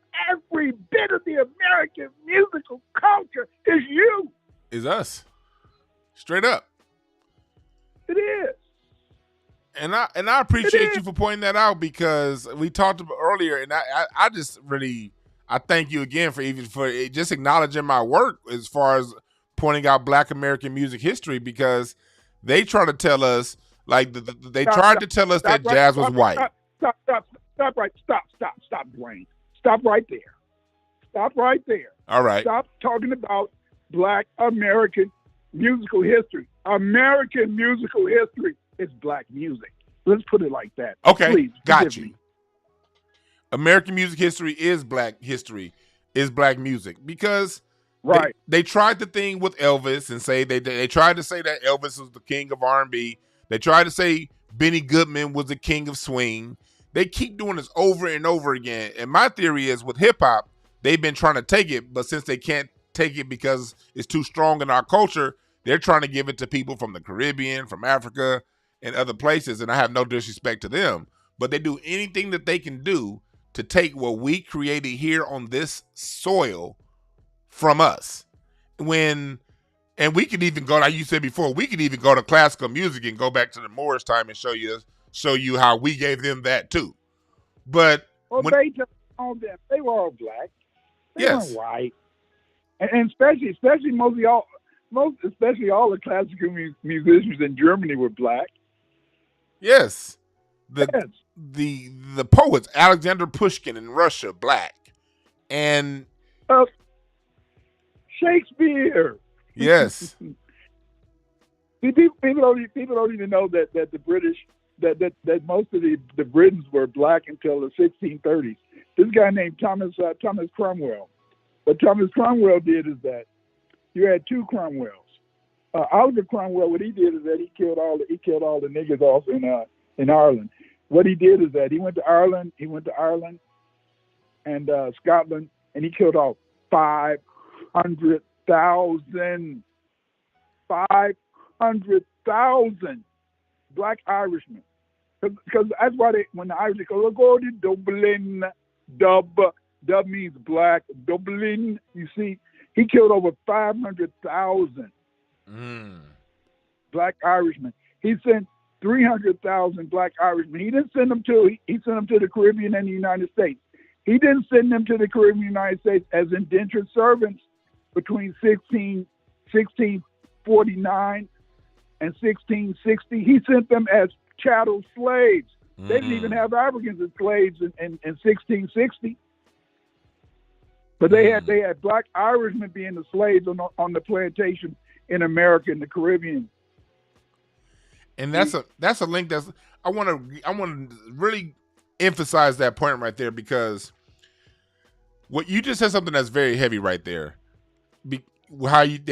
bit of the American musical culture is you. Is us. Straight up. It is. And I appreciate you for pointing that out, because we talked about earlier, and I just really I thank you again for just acknowledging my work as far as pointing out Black American music history, because they try to tell us to tell us that jazz was white. Stop, Dwayne. Stop right there. Stop right there. All right. Stop talking about Black American musical history. American musical history is black music. Let's put it like that. Okay, please, got you. American music history is black history, is black music, because right. They tried the thing with Elvis and say they tried to say that Elvis was the king of R&B. They tried to say Benny Goodman was the king of swing. They keep doing this over and over again. And my theory is with hip hop, they've been trying to take it, but since they can't take it because it's too strong in our culture, they're trying to give it to people from the Caribbean, from Africa, and other places. And I have no disrespect to them, but they do anything that they can do to take what we created here on this soil from us. And we could even go, like you said before, we could even go to classical music and go back to the Moorish time and show you how we gave them that too. But they just owned them. They were all black. They yes. weren't white. And especially all the classical musicians in Germany were black. Yes. The poets, Alexander Pushkin in Russia, black. And Shakespeare. Yes. People don't even know that the British that most of the Britons were black until the 1630s. This guy named Thomas Cromwell. What Thomas Cromwell did is that you had two Cromwells. Oliver Cromwell, what he did is that he killed all the niggers off in Ireland. What he did is that he went to Ireland and Scotland, and he killed off 500,000 black Irishmen. Because that's why when the Irish go to Dublin, dub means black, Dublin, you see, he killed over 500,000 black Irishmen. He sent 300,000 black Irishmen. He didn't send them to. He sent them to the Caribbean and the United States. He didn't send them to the Caribbean and the United States as indentured servants between 1649 and 1660. He sent them as chattel slaves. They didn't even have Africans as slaves in 1660. But they had black Irishmen being the slaves on the plantation in America and the Caribbean. And that's a link that's I want to really emphasize that point right there, because what you just said something that's very heavy right there. They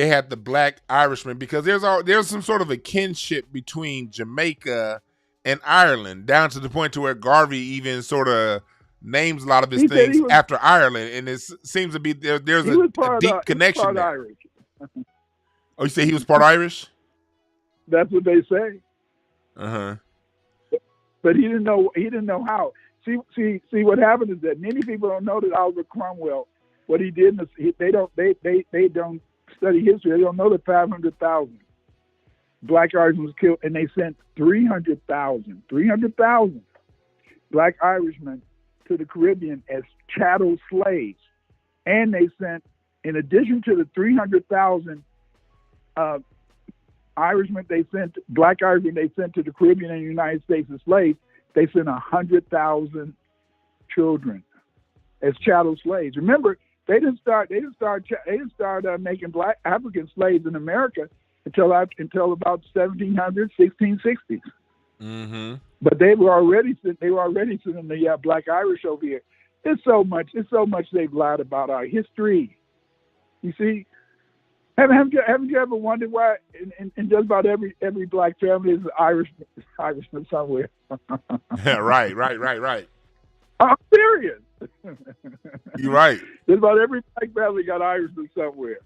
had the black Irishmen, because there's some sort of a kinship between Jamaica and Ireland, down to the point to where Garvey even sort of names a lot of his things after Ireland, and it seems to be there's a deep connection there. Irish. Oh, you say he was part Irish? That's what they say. Uh-huh. But he didn't know how. See what happened is that many people don't know that Oliver Cromwell, what he did, they don't study history. They don't know that 500,000 black Irishmen was killed, and they sent 300,000 black Irishmen to the Caribbean as chattel slaves. And they sent, in addition to the 300,000 Irishmen black Irishmen they sent to the Caribbean and the United States as slaves, they sent 100,000 children as chattel slaves. Remember, they didn't start making black African slaves in America until about 1700s, 1660s. Mm-hmm. But they were already sending the black Irish over here. It's so much they've lied about our history. You see, haven't you ever wondered why in just about every black family is Irishman somewhere? Yeah, right. I'm serious. You're right. Just about every black family got Irishman somewhere.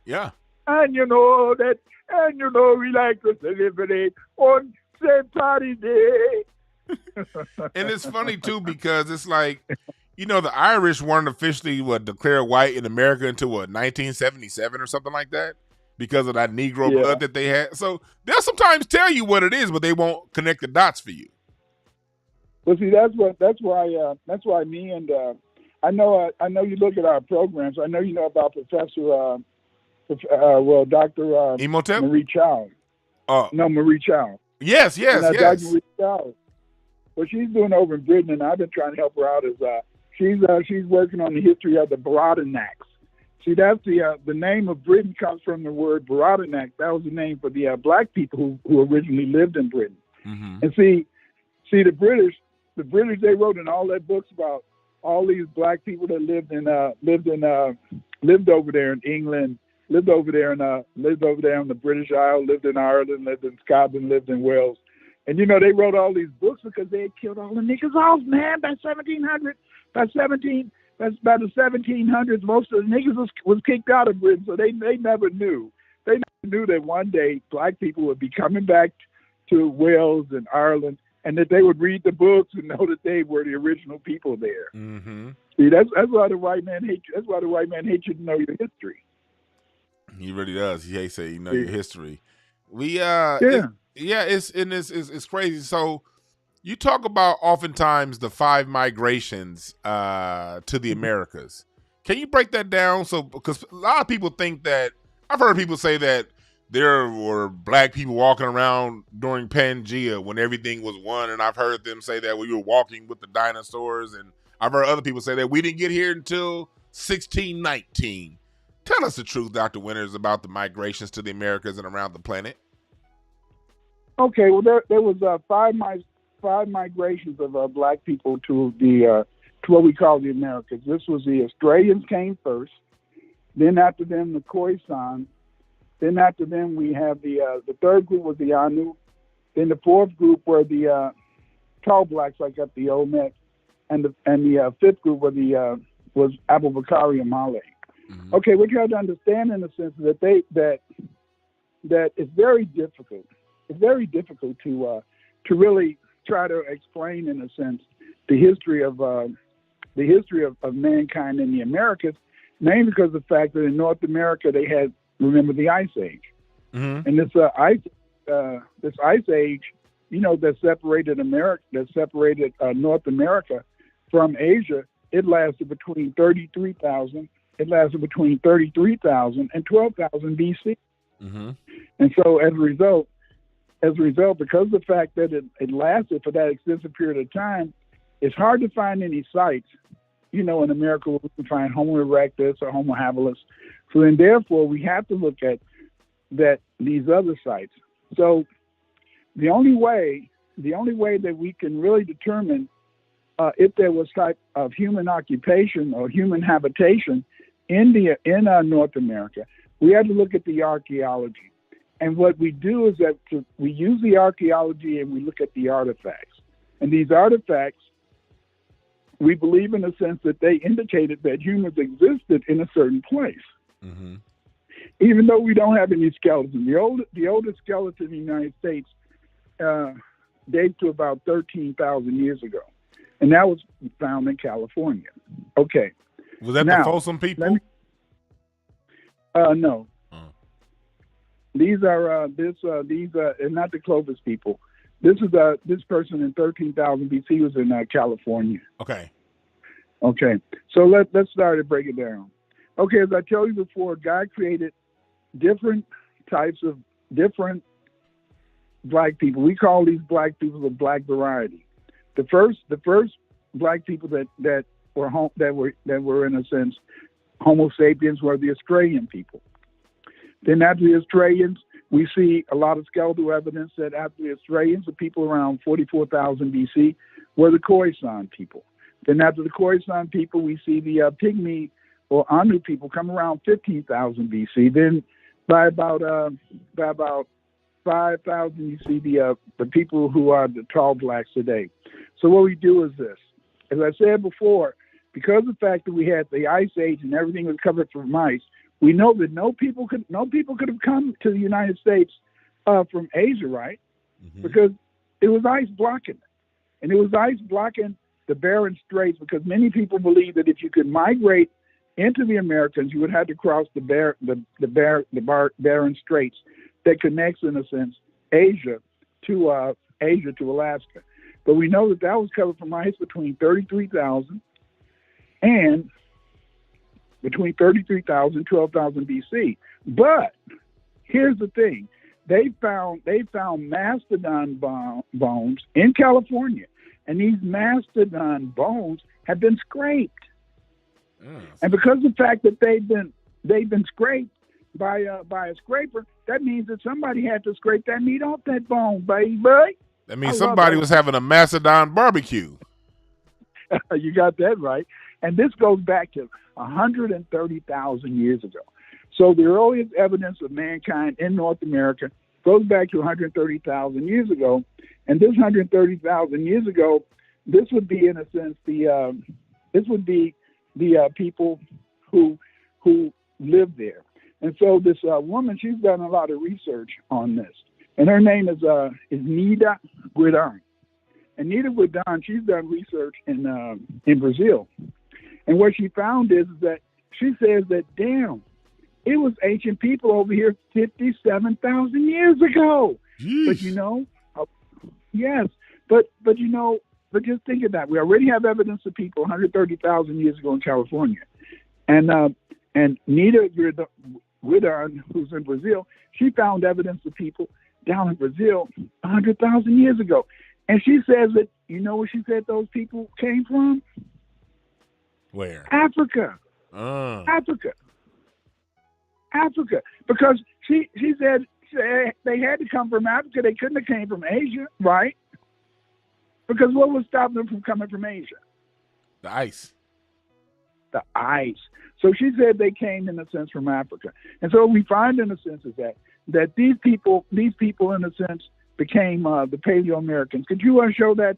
Yeah. And we like to celebrate on St. Patty's Day. And it's funny too, because it's like, the Irish weren't officially declared white in America until 1977 or something like that, because of that Negro blood that they had. So they'll sometimes tell you what it is, but they won't connect the dots for you. Well, see, that's why me and I know you look at our programs. I know you know about Professor Dr. Imhotep? Marie Child. No, Marie Child. Yes. Dr. Marie Child. What she's doing over in Britain, and I've been trying to help her out, is she's working on the history of the Baradinaks. See, that's the name of Britain comes from the word Baradinak. That was the name for the black people who originally lived in Britain. Mm-hmm. And see the British they wrote in all their books about all these black people that lived over there in England, lived over there on the British Isles, lived in Ireland, lived in Scotland, lived in Wales. And they wrote all these books because they had killed all the niggas off, man. By the 1700s, most of the niggas was kicked out of Britain. So they never knew. They never knew that one day black people would be coming back to Wales and Ireland, and that they would read the books and know that they were the original people there. Mm-hmm. See, that's why the white man hates you. That's why the white man hates you to know your history. He really does. He hates it. Your history. It's crazy. So you talk about oftentimes the 5 migrations to the Americas. Can you break that down? So, because a lot of people think that, I've heard people say that there were black people walking around during Pangea when everything was one, and I've heard them say that we were walking with the dinosaurs, and I've heard other people say that we didn't get here until 1619. Tell us the truth, Dr. Winters, about the migrations to the Americas and around the planet. Okay, well, there was 5 migrations of black people to what we call the Americas. This was the Australians came first. Then after them, the Khoisan. Then after them, we have the third group was the Anu. Then the fourth group were the tall blacks, like at the Olmec, and the fifth group was Abubakari and Malay. Mm-hmm. Okay, what you have to understand in a sense is that it's very difficult. It's very difficult to really try to explain, in a sense, the history of mankind in the Americas, mainly because of the fact that in North America they had, remember, the Ice Age. Mm-hmm. And this this ice age, that separated North America from Asia, it lasted between 33,000 and 12,000 BC. Mm-hmm. And so as a result, because of the fact that it lasted for that extensive period of time, it's hard to find any sites, in America where we can find Homo erectus or Homo habilis. So then therefore we have to look at these other sites. So the only way that we can really determine if there was type of human occupation or human habitation in North America, we had to look at the archaeology. And what we do is that we use the archaeology and we look at the artifacts. And these artifacts, we believe in a sense that they indicated that humans existed in a certain place. Mm-hmm. Even though we don't have any skeletons. The oldest skeleton in the United States dates to about 13,000 years ago. And that was found in California. Okay. Was that the Folsom people? No. These are not the Clovis people. This is this person in 13,000 BC was in California. Okay. So let's start to break it down. Okay, as I told you before, God created different types of different black people. We call these black people the black variety. The first black people that were in a sense Homo sapiens were the Australian people. Then after the Australians, we see a lot of skeletal evidence that after the Australians, the people around 44,000 BC were the Khoisan people. Then after the Khoisan people, we see the Pygmy or Anu people come around 15,000 BC. Then by about 5,000, you see the people who are the tall blacks today. So what we do is this. As I said before, because of the fact that we had the ice age and everything was covered from ice, we know that no people could have come to the United States from Asia, right? Mm-hmm. Because it was ice blocking it. And it was ice blocking the Bering Straits, because many people believe that if you could migrate into the Americas, you would have to cross the Bering Straits that connects, in a sense, Asia to Alaska. But we know that was covered from ice between 33,000 and 12,000 BC. But here's the thing. They found mastodon bones in California, and these mastodon bones have been scraped. And because of the fact that they've been scraped by a scraper, that means that somebody had to scrape that meat off that bone, baby. That means somebody was having a mastodon barbecue. You got that right. And this goes back to 130,000 years ago. So the earliest evidence of mankind in North America goes back to 130,000 years ago. And this 130,000 years ago, this would be, in a sense, the people who lived there. And so this woman, she's done a lot of research on this. And her name is Nida Guidan. And Nida Guidan, she's done research in Brazil. And what she found is that she says that, damn, it was ancient people over here 57,000 years ago. Jeez. But yes, but just think of that. We already have evidence of people 130,000 years ago in California. And Nida Guidan, who's in Brazil, she found evidence of people down in Brazil 100,000 years ago. And she says that, where she said those people came from? Where? Africa. Africa. Because she said they had to come from Africa. They couldn't have came from Asia, right? Because what was stopping them from coming from Asia? The ice. The ice. So she said they came, in a sense, from Africa. And so what we find, in a sense, is that these people, in a sense, became the Paleo-Americans. Could you show that?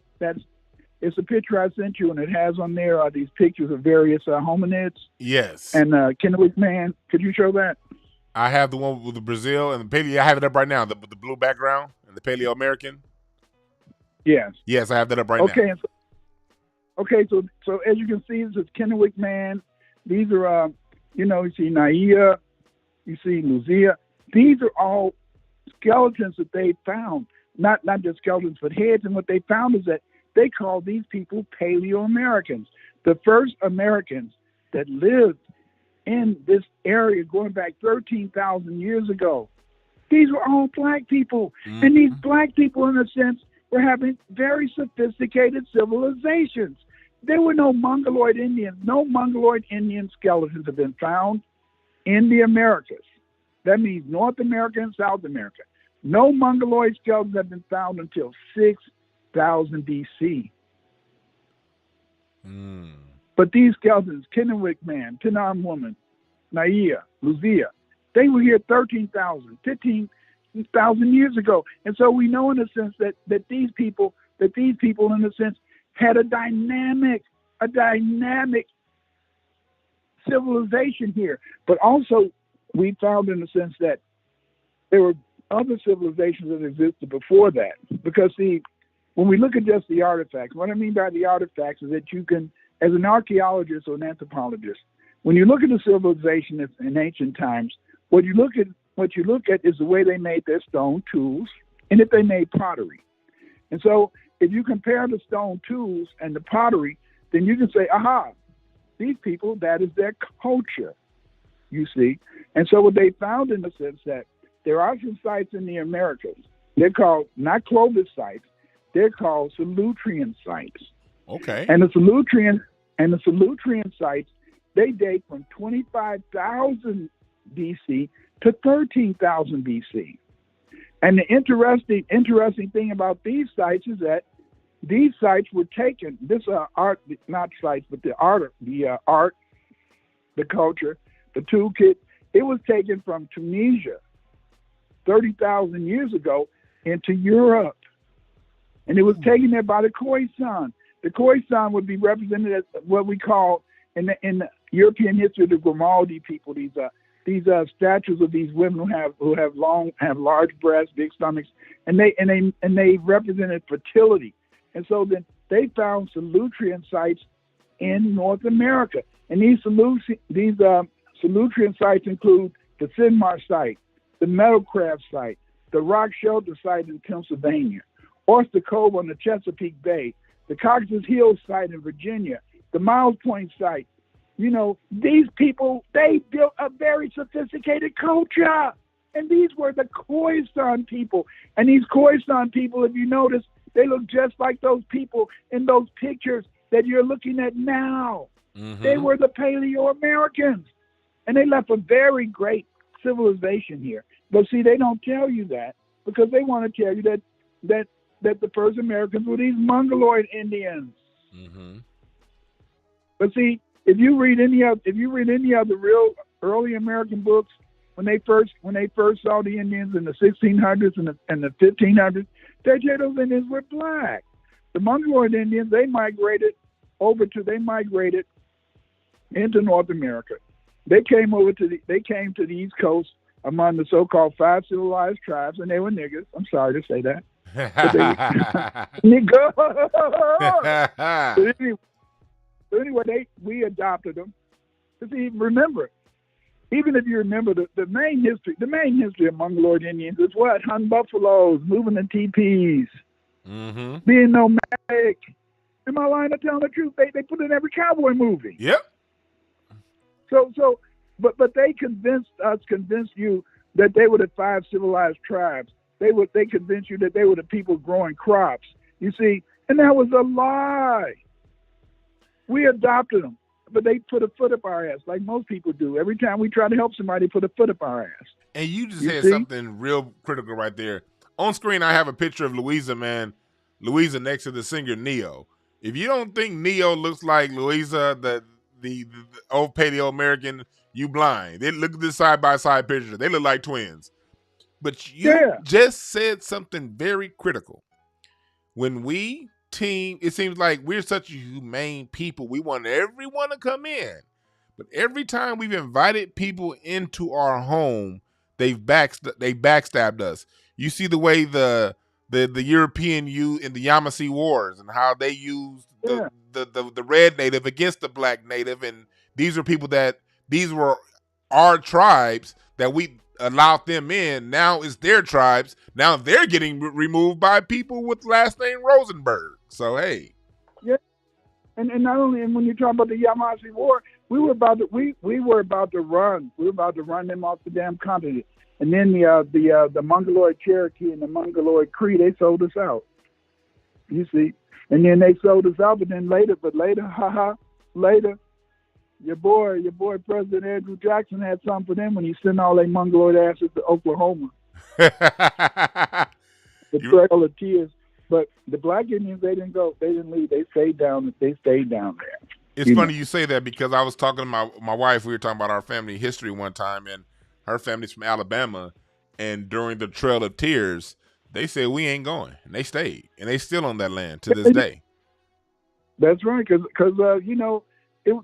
It's a picture I sent you, and it has on there these pictures of various hominids. Yes. And Kennewick Man. Could you show that? I have the one with the Brazil and the Paleo. I have it up right now, the blue background and the Paleo-American. Yes. Yes, I have that up right now. Okay, so as you can see, this is Kennewick Man. These are, you see Naia, you see Luzia. These are all skeletons that they found, not just skeletons, but heads. And what they found is that they call these people Paleo-Americans. The first Americans that lived in this area going back 13,000 years ago, these were all black people. Mm-hmm. And these black people, in a sense, were having very sophisticated civilizations. There were no Mongoloid Indians. No Mongoloid Indian skeletons have been found in the Americas. That means North America and South America. No Mongoloid skeletons have been found until 6,000 BC. But these skeletons, Kennewick Man, Tin-Arm Woman, Naia, Luzia, they were here 13,000, 15,000 years ago. And so we know in a sense that these people in a sense had a dynamic civilization here. But also we found in a sense that there were other civilizations that existed before that. Because see, when we look at just the artifacts, what I mean by the artifacts is that you can, as an archaeologist or an anthropologist, when you look at a civilization in ancient times, what you look at is the way they made their stone tools and if they made pottery. And so if you compare the stone tools and the pottery, then you can say, aha, these people, that is their culture, you see. And so what they found in the sense that there are some sites in the Americas. They're called not Clovis sites. They're called Solutrean sites. Okay. And the Solutrean sites, they date from 25,000 BC to 13,000 BC. And the interesting thing about these sites is that these sites were taken. This art, not sites, but the art, the culture, the toolkit. It was taken from Tunisia 30,000 years ago into Europe. And it was taken there by the Khoisan. The Khoisan would be represented as what we call in the European history the Grimaldi people. These statues of these women who have large breasts, big stomachs, and they represented fertility. And so then they found Solutrean sites in North America. And these Solutrean sites include the Sinmar site, the Metalcraft site, the Rock Shelter site in Pennsylvania, Oyster Cove on the Chesapeake Bay, the Caucasus Hills site in Virginia, the Miles Point site. You know, these people, they built a very sophisticated culture. And these were the Khoisan people. And these Khoisan people, if you notice, they look just like those people in those pictures that you're looking at now. Mm-hmm. They were the Paleo-Americans. And they left a very great civilization here. But see, they don't tell you that because they want to tell you that the first Americans were these Mongoloid Indians. Mm-hmm. But see, if you read any of the real early American books, when they first saw the Indians in the 1600s and the 1500s, they said those Indians were black. The Mongoloid Indians, they migrated into North America. They came to the East Coast among the so-called 5 civilized tribes, and they were niggers. I'm sorry to say that. Nigger. So anyway, we adopted them. See, remember, even if you remember the main history of Mongoloid Indians is what? Hunting buffaloes, moving in teepees, being nomadic. Am I lying or telling the truth? They put in every cowboy movie. Yep. But they convinced you that they were the 5 civilized tribes. They convinced you that they were the people growing crops. You see, and that was a lie. We adopted them, but they put a foot up our ass, like most people do. Every time we try to help somebody, put a foot up our ass. And you just said something real critical right there. On screen, I have a picture of Louisa, man. Louisa next to the singer Neo. If you don't think Neo looks like Louisa, the old Paleo-American, you blind. They look at this side-by-side picture. They look like twins. But you just said something very critical. When we team, it seems like we're such a humane people. We want everyone to come in. But every time we've invited people into our home, they've backstabbed us. You see the way the European used in the Yamasee Wars and how they used the red native against the black native. And these are people these were our tribes that allowed them in. Now it's their tribes. Now they're getting removed by people with last name Rosenberg. So hey, yeah, and not only, and when you talk about the Yamasee War, we were about to run. We were about to run them off the damn continent. And then the Mongoloid Cherokee and the Mongoloid Cree, they sold us out. You see, and then they sold us out. But later, your boy President Andrew Jackson had something for them when he sent all their Mongoloid asses to Oklahoma. The Trail of Tears. But the Black Indians, they didn't go. They didn't leave. They stayed down. They stayed down there. It's funny you say that, because I was talking to my wife. We were talking about our family history one time, and her family's from Alabama. And during the Trail of Tears, they said we ain't going, and they stayed, and they still on that land to this day. That's right, because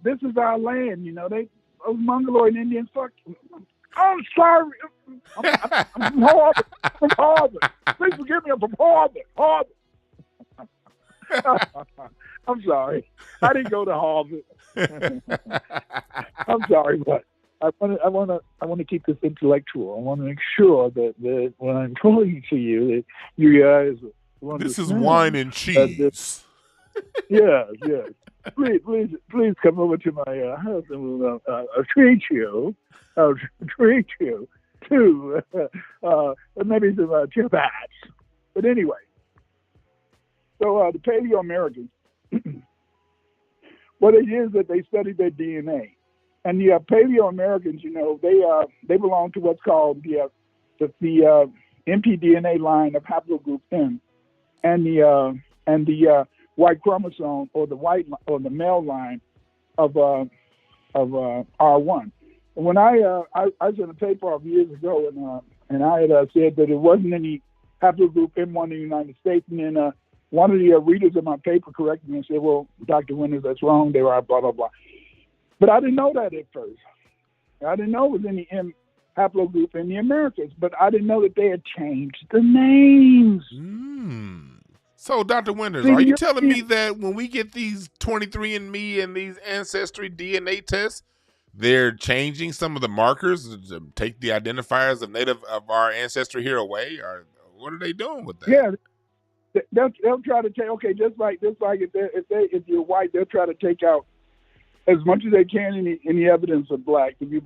this is our land. Those Mongoloid Indians. Fuck. I'm sorry. I'm from Harvard. From Harvard. Please forgive me. I'm from Harvard. I'm sorry. I didn't go to Harvard. I'm sorry, but I want to keep this intellectual. I want to make sure that when I'm talking to you, that you guys this is wine and cheese. Yes. Please come over to my house and I'll treat you. I'll treat you to maybe some chip-hats. But anyway, so the Paleo-Americans, what it is that they studied their DNA. And the Paleo-Americans, they belong to what's called the mtDNA line of haplogroup M, and the Y chromosome, or the male line of R1. And when I was in a paper off years ago, and I had said that there wasn't any haplogroup M1 in the United States, and then one of the readers of my paper corrected me and said, "Well, Dr. Winters, that's wrong. They are blah blah blah." But I didn't know that at first. I didn't know it was any M haplogroup in the Americas, but I didn't know that they had changed the names. So, Dr. Winters, are you telling me that when we get these 23andMe and these Ancestry DNA tests, they're changing some of the markers to take the identifiers of our ancestry here away? Or what are they doing with that? Yeah, they'll try to take, just like if you're white, they'll try to take out as much as they can any evidence of black. If you're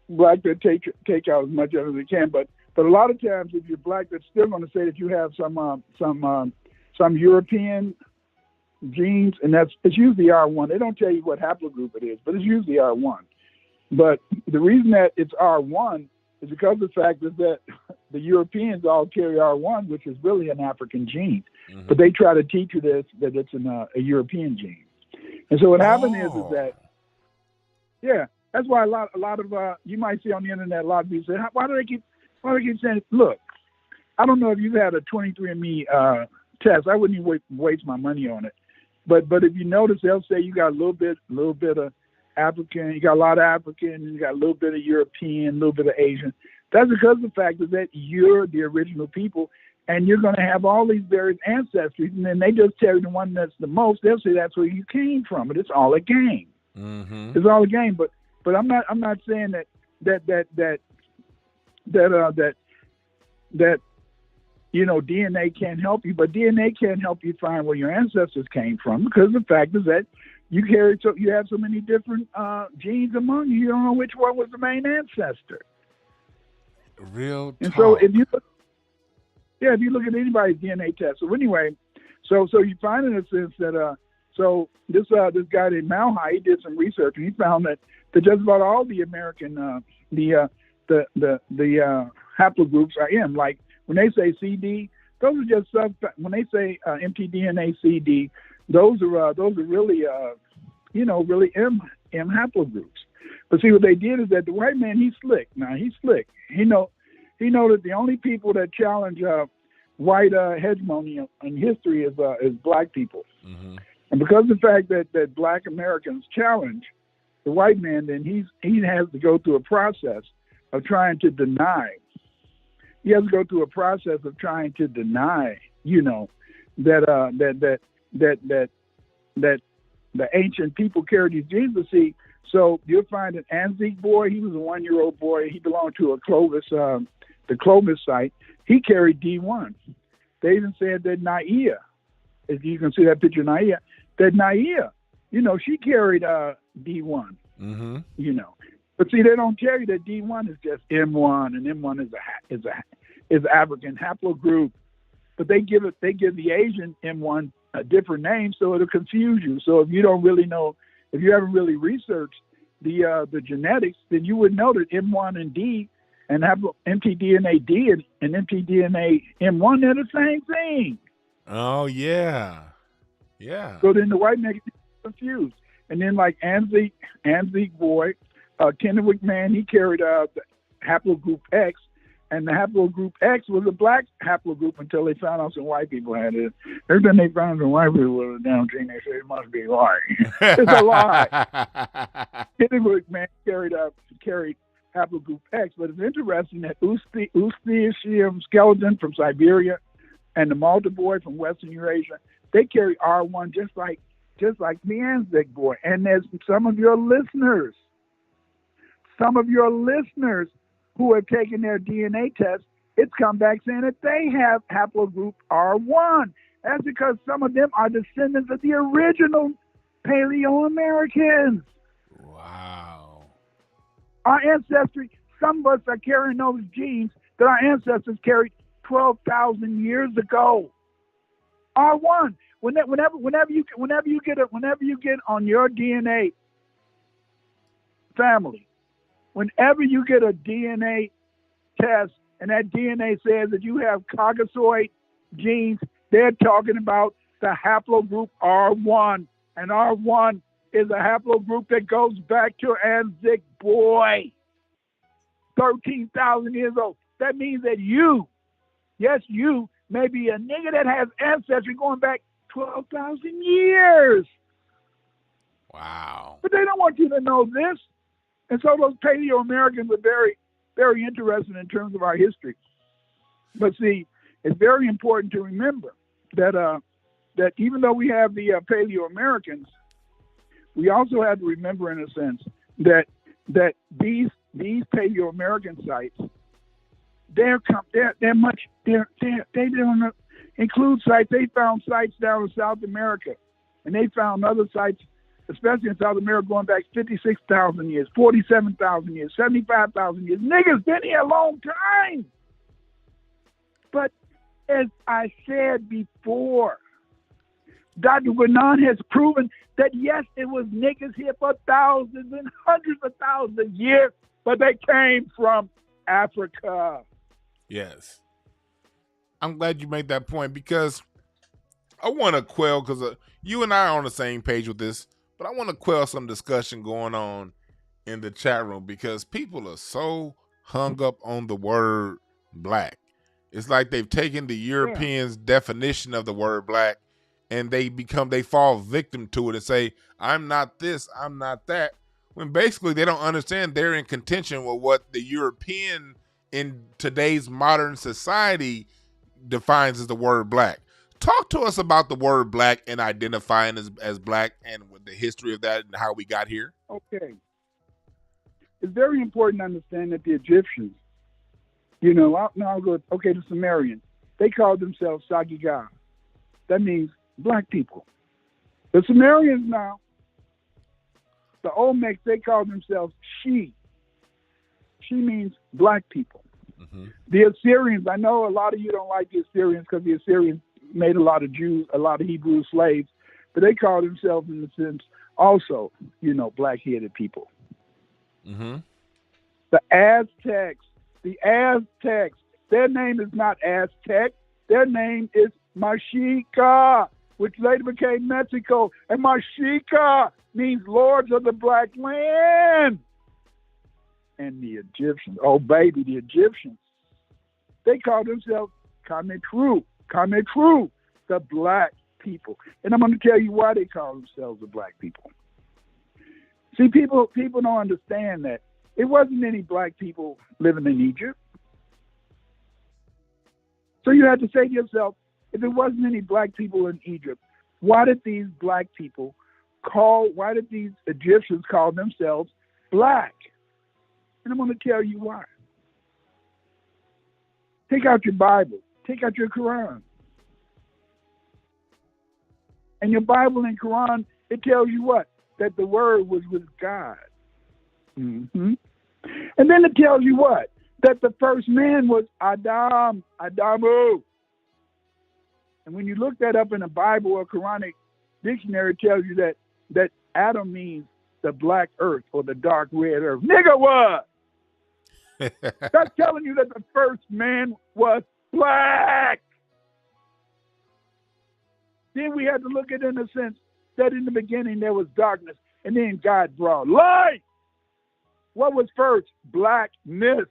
black, they take out as much as they can. But a lot of times, if you're black, they're still going to say that you have some European genes, and it's usually R1. They don't tell you what haplogroup it is, but it's usually R1. But the reason that it's R1 is because the fact is that the Europeans all carry R1, which is really an African gene. Mm-hmm. But they try to teach you that it's a European gene. And so what happened is that, yeah, that's why a lot of you might see on the internet, a lot of people say, why do they keep saying, look, I don't know if you've had a 23andMe test. I wouldn't even waste my money on it. But if you notice, they'll say you got a little bit of African, you got a lot of African, you got a little bit of European, a little bit of Asian. That's because the fact is that you're the original people, and you're going to have all these various ancestries, and then they just tell you the one that's the most. They'll say that's where you came from, but it's all a game. Mm-hmm. It's all a game. But I'm not saying that DNA can't help you, but DNA can't help you find where your ancestors came from, because the fact is that you have so many different genes among you. You don't know which one was the main ancestor. Real talk. And so if you look at anybody's DNA test. So anyway, so you find in a sense that this guy named Malhai, he did some research, and he found that just about all the American the haplogroups are M. Like when they say CD, those are just when they say mtDNA CD, those are really really M haplogroups. But see, what they did is that the white man, he's slick. Now he's slick. He know that the only people that challenge white hegemony in history is black people. Mm-hmm. And because of the fact that black Americans challenge the white man, then he has to go through a process of trying to deny. He has to go through a process of trying to deny, that the ancient people carried these genes. But see, So you'll find an Anzique boy. He was a 1-year-old boy. He belonged to a Clovis, the Clovis site. He carried D1. They even said that Naia, if you can see that picture of Naia, she carried D1. Mm-hmm. But see, they don't tell you that D1 is just M1, and M1 is African haplogroup. But they give the Asian M1 a different name, so it'll confuse you. So if you don't really know, if you haven't really researched the genetics, then you would know that M1 and D and mtDNA D and mtDNA M1, they're the same thing. Oh yeah. Yeah. So then the white man gets confused. And then like Anzique boy, Kennewick man, he carried the haplogroup X, and the haplogroup X was a black haplogroup until they found out some white people had it. Every time they found some white people with a down gene, they said it must be white. It's a lie. Kennewick man carried haplogroup X, but it's interesting that Usthium skeleton from Siberia and the Malta boy from Western Eurasia, they carry R1 just like the Anzique boy. And there's some of your listeners who have taken their DNA test, it's come back saying that they have haplogroup R1. That's because some of them are descendants of the original Paleo-Americans. Wow. Our ancestry, some of us are carrying those genes that our ancestors carried 12,000 years ago. R1. Whenever you get on your DNA family, whenever you get a DNA test and that DNA says that you have Caucasoid genes, they're talking about the haplogroup R1. And R1 is a haplogroup that goes back to Anzique boy, 13,000 years old. That means that you may be a nigga that has ancestry going back 12,000 years. Wow. But they don't want you to know this. And so those Paleo-Americans are very, very interested in terms of our history. But see, it's very important to remember that even though we have the Paleo-Americans, we also have to remember, in a sense, that these Paleo-American sites, they don't include sites. They found sites down in South America, and they found other sites, especially in South America, going back 56,000 years, 47,000 years, 75,000 years. Niggas been here a long time. But as I said before, Dr. Renan has proven that, yes, it was niggas here for thousands and hundreds of thousands of years, but they came from Africa. Yes. I'm glad you made that point, because I want to quell, because you and I are on the same page with this, but I want to quell some discussion going on in the chat room, because people are so hung up on the word black. It's like they've taken the Europeans' definition of the word black, and they fall victim to it and say, I'm not this, I'm not that, when basically they don't understand they're in contention with what the European in today's modern society defines as the word black. Talk to us about the word black and identifying as black, and with the history of that and how we got here. Okay. It's very important to understand that the Egyptians, I'll go, the Sumerians, they called themselves Sagiga. That means black people. The Sumerians now, the Olmecs, they call themselves She. She means black people. Mm-hmm. The Assyrians, I know a lot of you don't like the Assyrians because the Assyrians made a lot of Jews, a lot of Hebrew slaves, but they call themselves, in a sense, also, black-headed people. Mm-hmm. The Aztecs, their name is not Aztec, their name is Mexica, which later became Mexico, and Mexica means lords of the black land. And the Egyptians, the Egyptians, they call themselves Kametru, the black people. And I'm going to tell you why they call themselves the black people. See, people don't understand that it wasn't any black people living in Egypt. So you have to say to yourself, if it wasn't any black people in Egypt, why did these black people why did these Egyptians call themselves black? And I'm going to tell you why. Take out your Bible. Take out your Quran. And your Bible and Quran, it tells you what? That the word was with God. Mm-hmm. And then it tells you what? That the first man was Adamu. And when you look that up in a Bible or Quranic dictionary, it tells you that Adam means the black earth or the dark red earth. Nigga, what? That's telling you that the first man was black. Then we had to look at it in the sense that in the beginning there was darkness, and then God brought light. What was first? Blackness.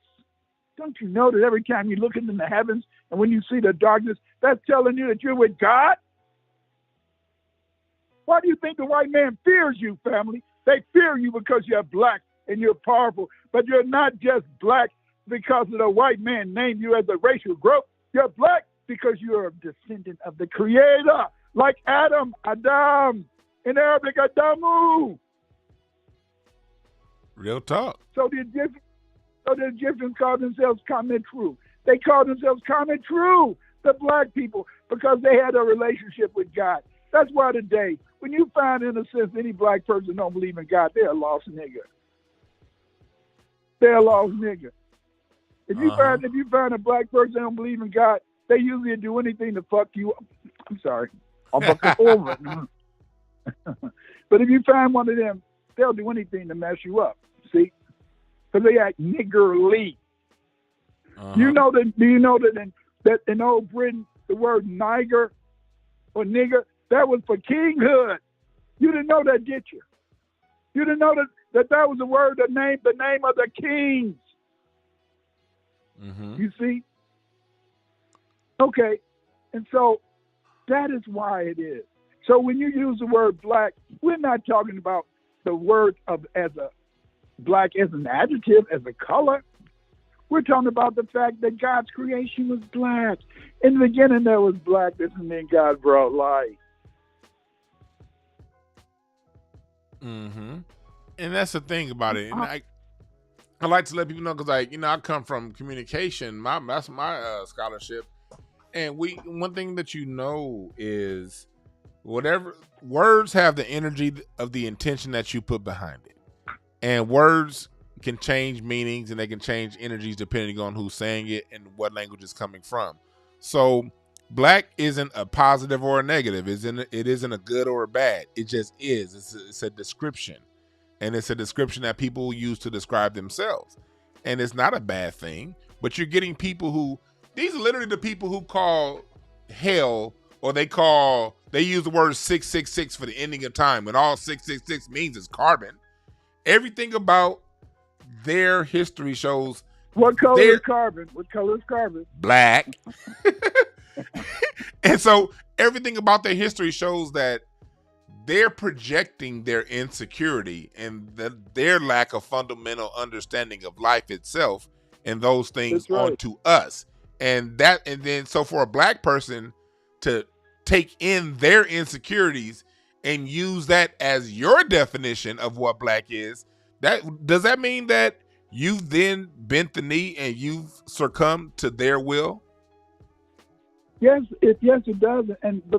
Don't you know that every time you look into the heavens and when you see the darkness, that's telling you that you're with God? Why do you think the white man fears you, family? They fear you because you're black and you're powerful, but you're not just black because of the white man named you as a racial group. You're black because you're a descendant of the Creator, like Adam, in Arabic, Adamu. Real talk. So the Egyptians called themselves Kametru. They called themselves Kametru, the black people, because they had a relationship with God. That's why today, when you find, in a sense, any black person don't believe in God, they're a lost nigga. They're a lost nigga. If you find a black person that don't believe in God, they usually do anything to fuck you up. I'm sorry. I'll fuck you over. But if you find one of them, they'll do anything to mess you up. See? Because they act niggerly. Do you know that in old Britain, the word niger or nigger, that was for kinghood. You didn't know that, did you? You didn't know that was the word, the name of the kings. Mm-hmm. You see? Okay. And so that is why it is. So when you use the word black, we're not talking about the word as a black as an adjective, as a color. We're talking about the fact that God's creation was black. In the beginning, there was blackness, and then God brought light. Mm-hmm. And that's the thing about it. And I like to let people know because, I come from communication. That's my scholarship. And one thing that is whatever words have the energy of the intention that you put behind it. And words can change meanings and they can change energies depending on who's saying it and what language it's coming from. So black isn't a positive or a negative. It isn't a good or a bad. It just is. It's a description. And it's a description that people use to describe themselves. And it's not a bad thing, but you're getting people these are literally the people who call hell, or they use the word 666 for the ending of time, when all 666 means is carbon. Everything about their history shows. What color is carbon? What color is carbon? Black. And so everything about their history shows that they're projecting their insecurity and their lack of fundamental understanding of life itself and those things onto us. And then so for a black person to take in their insecurities and use that as your definition of what black is, does that mean that you've then bent the knee and you've succumbed to their will? Yes, it does.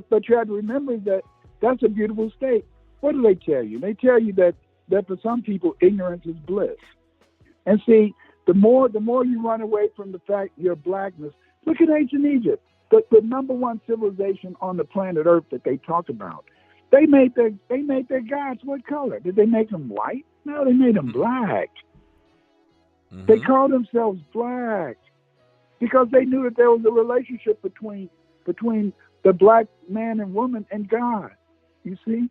But you have to remember that that's a beautiful state. What do they tell you? They tell you that for some people, ignorance is bliss. And see, the more you run away from the fact your blackness, look at ancient Egypt, the number one civilization on the planet Earth that they talk about. They made their gods what color? Did they make them white? No, they made them black. Mm-hmm. They called themselves black because they knew that there was a relationship between the black man and woman and God. You see,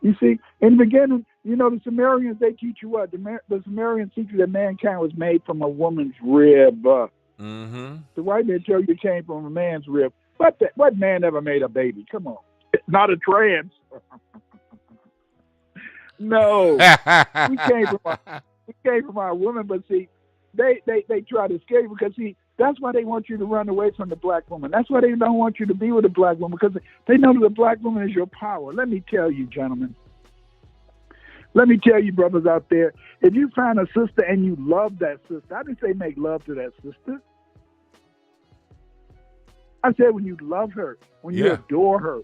in the beginning, the Sumerians, they teach you what? The Sumerians teach you that mankind was made from a woman's rib. Mm-hmm. The white man tell you it came from a man's rib. What man ever made a baby? Come on. It's not a trans. No. we came from our woman, but see, they try to escape because see, That's why they want you to run away from the black woman. That's why they don't want you to be with a black woman, because they know that the black woman is your power. Let me tell you, gentlemen. Let me tell you, brothers out there, if you find a sister and you love that sister, I didn't say make love to that sister. I said when you love her, when you adore her,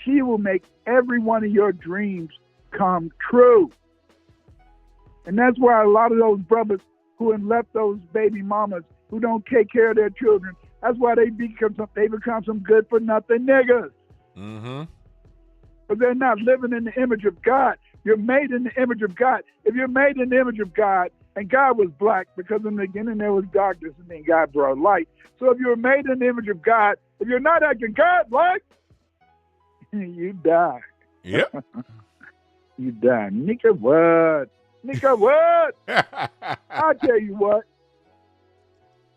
she will make every one of your dreams come true. And that's why a lot of those brothers who have left those baby mamas who don't take care of their children, that's why they become some good for nothing niggas. Mm-hmm. But they're not living in the image of God. You're made in the image of God. If you're made in the image of God, and God was black, because in the beginning there was darkness, and then God brought light. So if you're made in the image of God, if you're not acting God-like, you die. Yep. You die. Nigga, what? Nigga, what? I'll tell you what.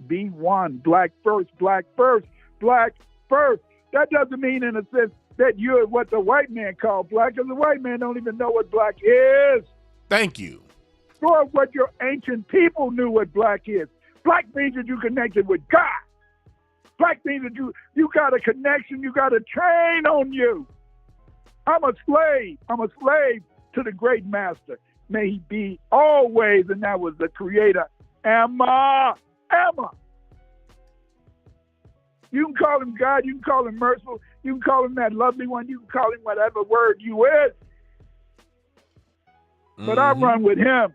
Be one. Black first, black first, black first. That doesn't mean in a sense that you're what the white man called black, because the white man don't even know what black is. Thank you. Or what your ancient people knew what black is. Black means that you connected with God. Black means that you got a connection, you got a chain on you. I'm a slave. I'm a slave to the great master. May he be always, and that was the creator, Emma. You can call him God, you can call him merciful, you can call him that lovely one, you can call him whatever word you is. But I run with him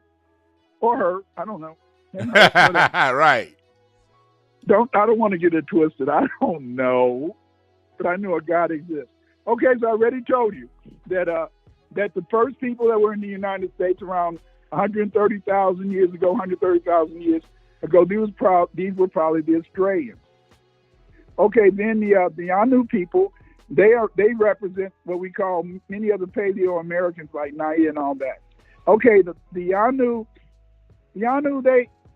or her. I don't know. Right. I don't want to get it twisted. I don't know, but I know a God exists. Okay, so I already told you that the first people that were in the United States around 130,000 years ago, these were probably the Australians. Okay, then the Anu people, they represent what we call many other Paleo-Americans like Naya and all that. Okay, the Anu,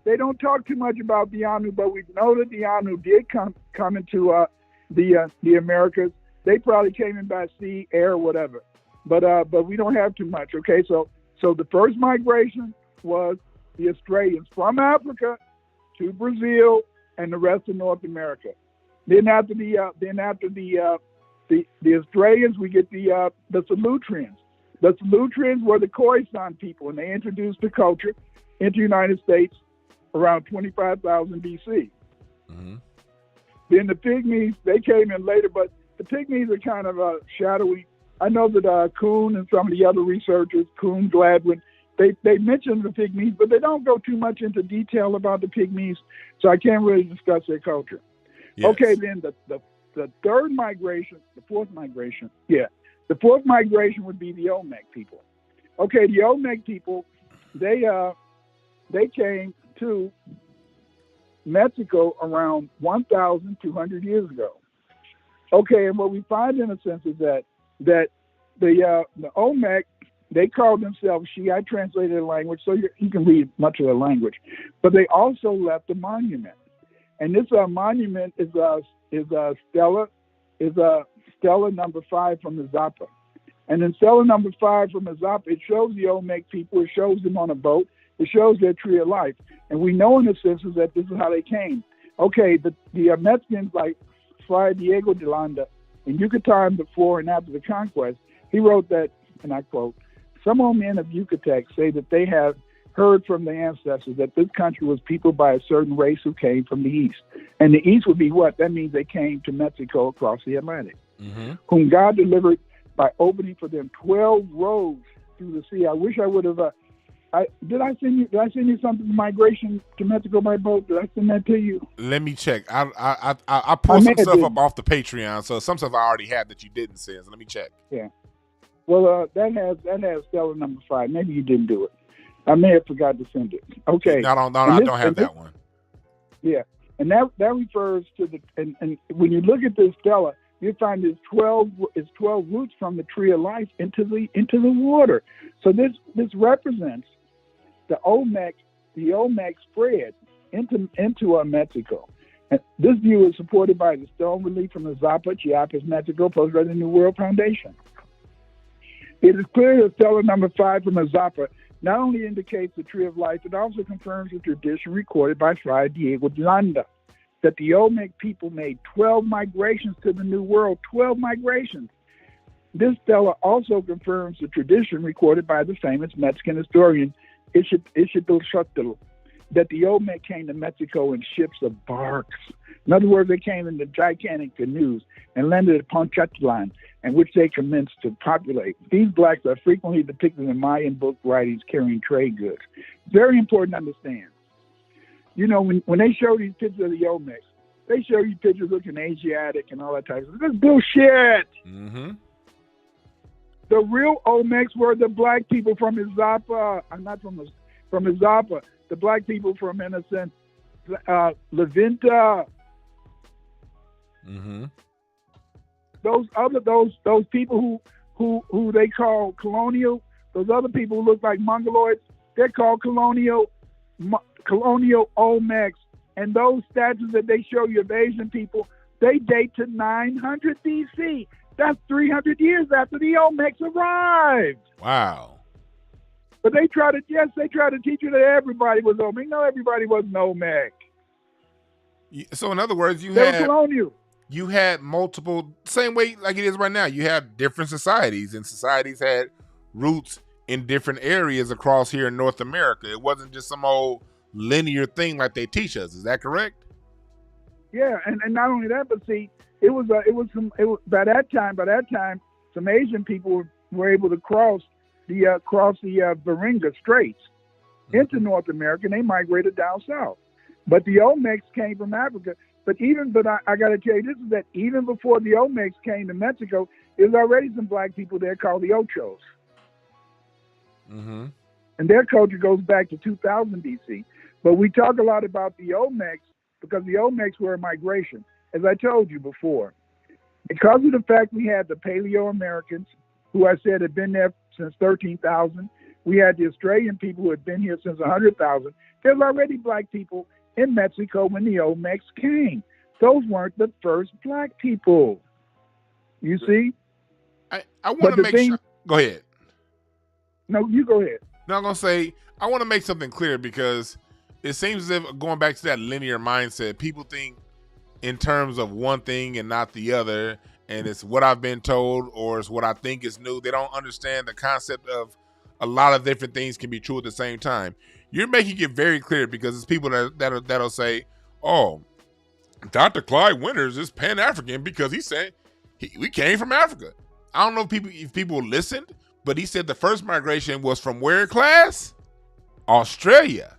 they don't talk too much about the Anu, but we know that the Anu did come into the Americas. They probably came in by sea, air, whatever. But we don't have too much. Okay, so the first migration was the Australians from Africa to Brazil and the rest of North America. Then after the Australians, we get the Solutreans. The Solutreans were the Khoisan people, and they introduced the culture into the United States around 25,000 BC. Mm-hmm. Then the Pygmies, they came in later, but the Pygmies are kind of shadowy. I know that Kuhn and some of the other researchers, Kuhn, Gladwin, they mention the Pygmies, but they don't go too much into detail about the Pygmies, so I can't really discuss their culture. Yes. Okay, then the third migration, the fourth migration would be the Olmec people. Okay, the Olmec people, they came to Mexico around 1,200 years ago. Okay, and what we find in a sense is that the Olmec, they called themselves She. I translated the language, so you can read much of the language. But they also left a monument, and this monument is Stella number 5 from the Zappa. And in Stella number 5 from the Zappa, it shows the Olmec people. It shows them on a boat. It shows their tree of life. And we know in a sense is that this is how they came. Okay, the Mexicans like Fray Diego de Landa in Yucatan before and after the conquest, he wrote that, and I quote, "Some old men of Yucatec say that they have heard from their ancestors that this country was peopled by a certain race who came from the east. And the east would be what? That means they came to Mexico across the Atlantic, whom God delivered by opening for them 12 roads through the sea." I wish I would have. Did I send you something? Migration to Mexico by boat. Did I send that to you? Let me check. I pulled some stuff up off the Patreon, so some stuff I already had that you didn't send. So let me check. Yeah. Well, that has Stella number 5. Maybe you didn't do it. I may have forgot to send it. Okay. No, I don't have that one. Yeah, and that refers to and when you look at this Stella, you find it's 12 roots from the tree of life into the water. So this represents the Olmec spread into Mexico. And this view is supported by the stone relief from the Zappa, Chiapas, Mexico, posted by the New World Foundation. It is clear that Stella number 5 from the Zappa not only indicates the tree of life, it also confirms the tradition recorded by Fray Diego de Landa, that the Olmec people made 12 migrations to the New World, 12 migrations. This stela also confirms the tradition recorded by the famous Mexican historian Cedrick Should, that the Olmec came to Mexico in ships of barks. In other words, they came in the gigantic canoes and landed at Pontchatlan, and which they commenced to populate. These blacks are frequently depicted in Mayan book writings carrying trade goods. Very important to understand. You know, when they show these pictures of the Olmecs, they show you pictures looking Asiatic and all that type of stuff. This is bullshit. Mm-hmm. The real Olmecs were the black people from Izapa. Not from Izapa. The black people from, in a sense, Levinta. Mm-hmm. Those people who they call colonial, those other people who look like mongoloids, they're called colonial Olmecs. And those statues that they show you of Asian people, they date to 900 BC. That's 300 years after the Olmecs arrived. Wow. But they try to teach you that everybody was Olmec. No, everybody wasn't Olmec. So in other words, They were colonial. You had multiple, same way like it is right now. You have different societies, and societies had roots in different areas across here in North America. It wasn't just some old linear thing like they teach us. Is that correct? Yeah, and not only that, but see, by that time, some Asian people were able to cross the Beringa Straits into North America, and they migrated down south. But the Olmecs came from Africa. But I got to tell you, this is that even before the Olmecs came to Mexico, there's already some black people there called the Ochos. Mm-hmm. And their culture goes back to 2000 BC. But we talk a lot about the Olmecs because the Olmecs were a migration, as I told you before. Because of the fact we had the Paleo-Americans, who I said had been there since 13,000, we had the Australian people who had been here since 100,000. There's already black people in Mexico when the Olmecs came. Those weren't the first black people. You see? I want to make sure. Go ahead. No, you go ahead. No, I'm going to say, I want to make something clear because it seems as if going back to that linear mindset, people think in terms of one thing and not the other, and it's what I've been told or it's what I think is new. They don't understand the concept of a lot of different things can be true at the same time. You're making it very clear because it's people that'll say, oh, Dr. Clyde Winters is Pan-African because he said we came from Africa. I don't know if people listened, but he said the first migration was from where, class? Australia.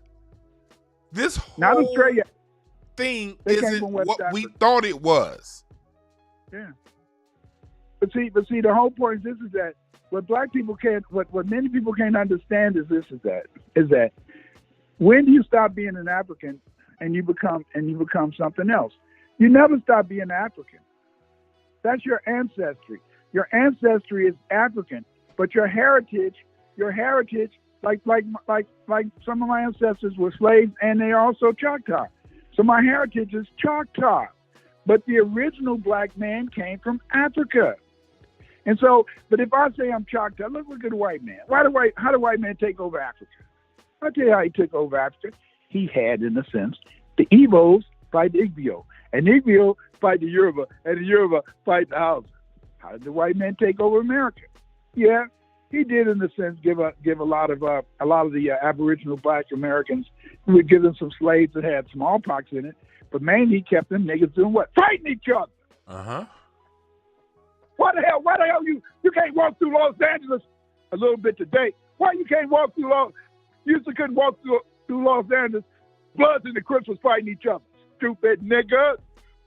This whole not Australia thing isn't what we thought it was. Yeah. But see, the whole point is that what black people can't, what many people can't understand is that when do you stop being an African and you become something else? You never stop being African. That's your ancestry. Your ancestry is African, but your heritage, like some of my ancestors were slaves and they're also Choctaw. So my heritage is Choctaw, but the original black man came from Africa. And so, but if I say I'm Choctaw, look at the white man. How do white men take over Africa? I'll tell you how he took over Africa. He had, in a sense, the Igbos fight the Igbo, and Igbo fight the Yoruba, and the Yoruba fight the Hausa. How did the white man take over America? Yeah, he did, in a sense, give a lot of the Aboriginal black Americans. He would give them some slaves that had smallpox in it, but mainly he kept them niggas doing what? Fighting each other. Uh-huh. Why the hell you can't walk through Los Angeles a little bit today? Why you can't walk through you couldn't walk through Los Angeles. Bloods and the Crips was fighting each other. Stupid nigga.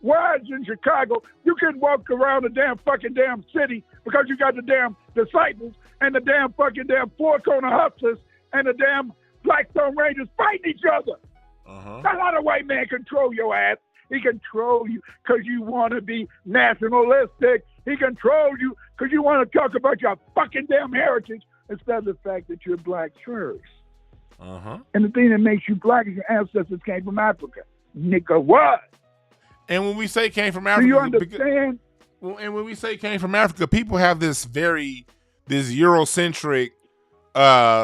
Why is in Chicago you couldn't walk around the damn city because you got the damn disciples and the damn four corner hustlers and the damn Blackstone Rangers fighting each other. Uh-huh. That's how the white man control your ass. He control you because you want to be nationalistic. He controls you because you want to talk about your fucking damn heritage instead of the fact that you're black first. Uh-huh. And the thing that makes you black is your ancestors came from Africa. Nigga, what? And when we say came from Africa, do you understand? And when we say came from Africa, people have this Eurocentric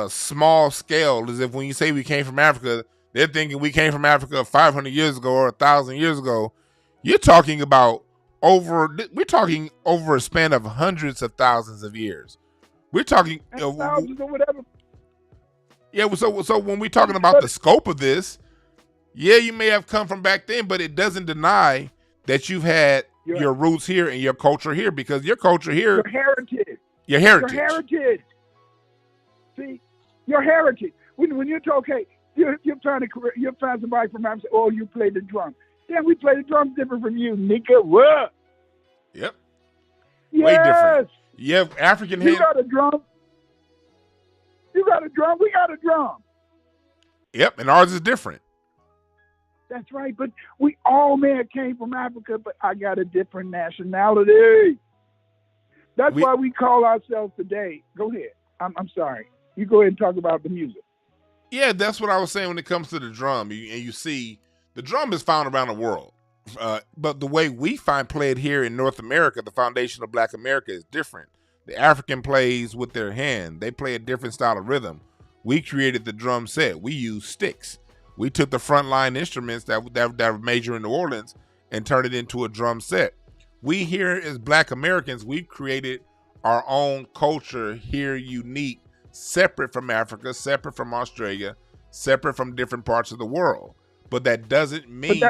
small scale, as if when you say we came from Africa, they're thinking we came from Africa 500 years ago or 1,000 years ago. You're talking about we're talking over a span of hundreds of thousands of years. We're talking thousands or whatever. Yeah, so when we're talking about the scope of this, yeah, you may have come from back then, but it doesn't deny that you've had your roots here and your culture here, because your culture here, your heritage. See, your heritage. When you talk, hey, you're trying somebody from Africa. Oh, you play the drum. Yeah, we play the drums different from you, nigga. What? Yep. Yes. Way different. You have African You got a drum. You got a drum. We got a drum. Yep, and ours is different. That's right, but we all came from Africa, but I got a different nationality. That's why we call ourselves today. Go ahead. I'm sorry. You go ahead and talk about the music. Yeah, that's what I was saying when it comes to the drum. You see, the drum is found around the world. But the way we play it here in North America, the foundation of Black America, is different. The African plays with their hand. They play a different style of rhythm. We created the drum set. We use sticks. We took the frontline instruments that were major in New Orleans and turned it into a drum set. We here as Black Americans, we've created our own culture here, unique, separate from Africa, separate from Australia, separate from different parts of the world. But that doesn't mean...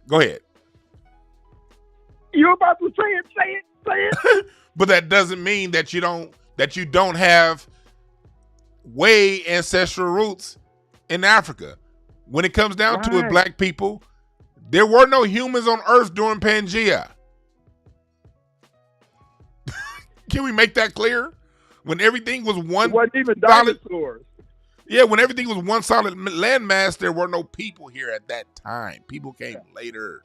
Go ahead. You're about to say it. But that doesn't mean that you don't have way ancestral roots in Africa. When it comes down to it, Black people, there were no humans on Earth during Pangea. Can we make that clear? When everything was one it wasn't even solid, dinosaurs. Yeah, when everything was one solid landmass, there were no people here at that time. People came later.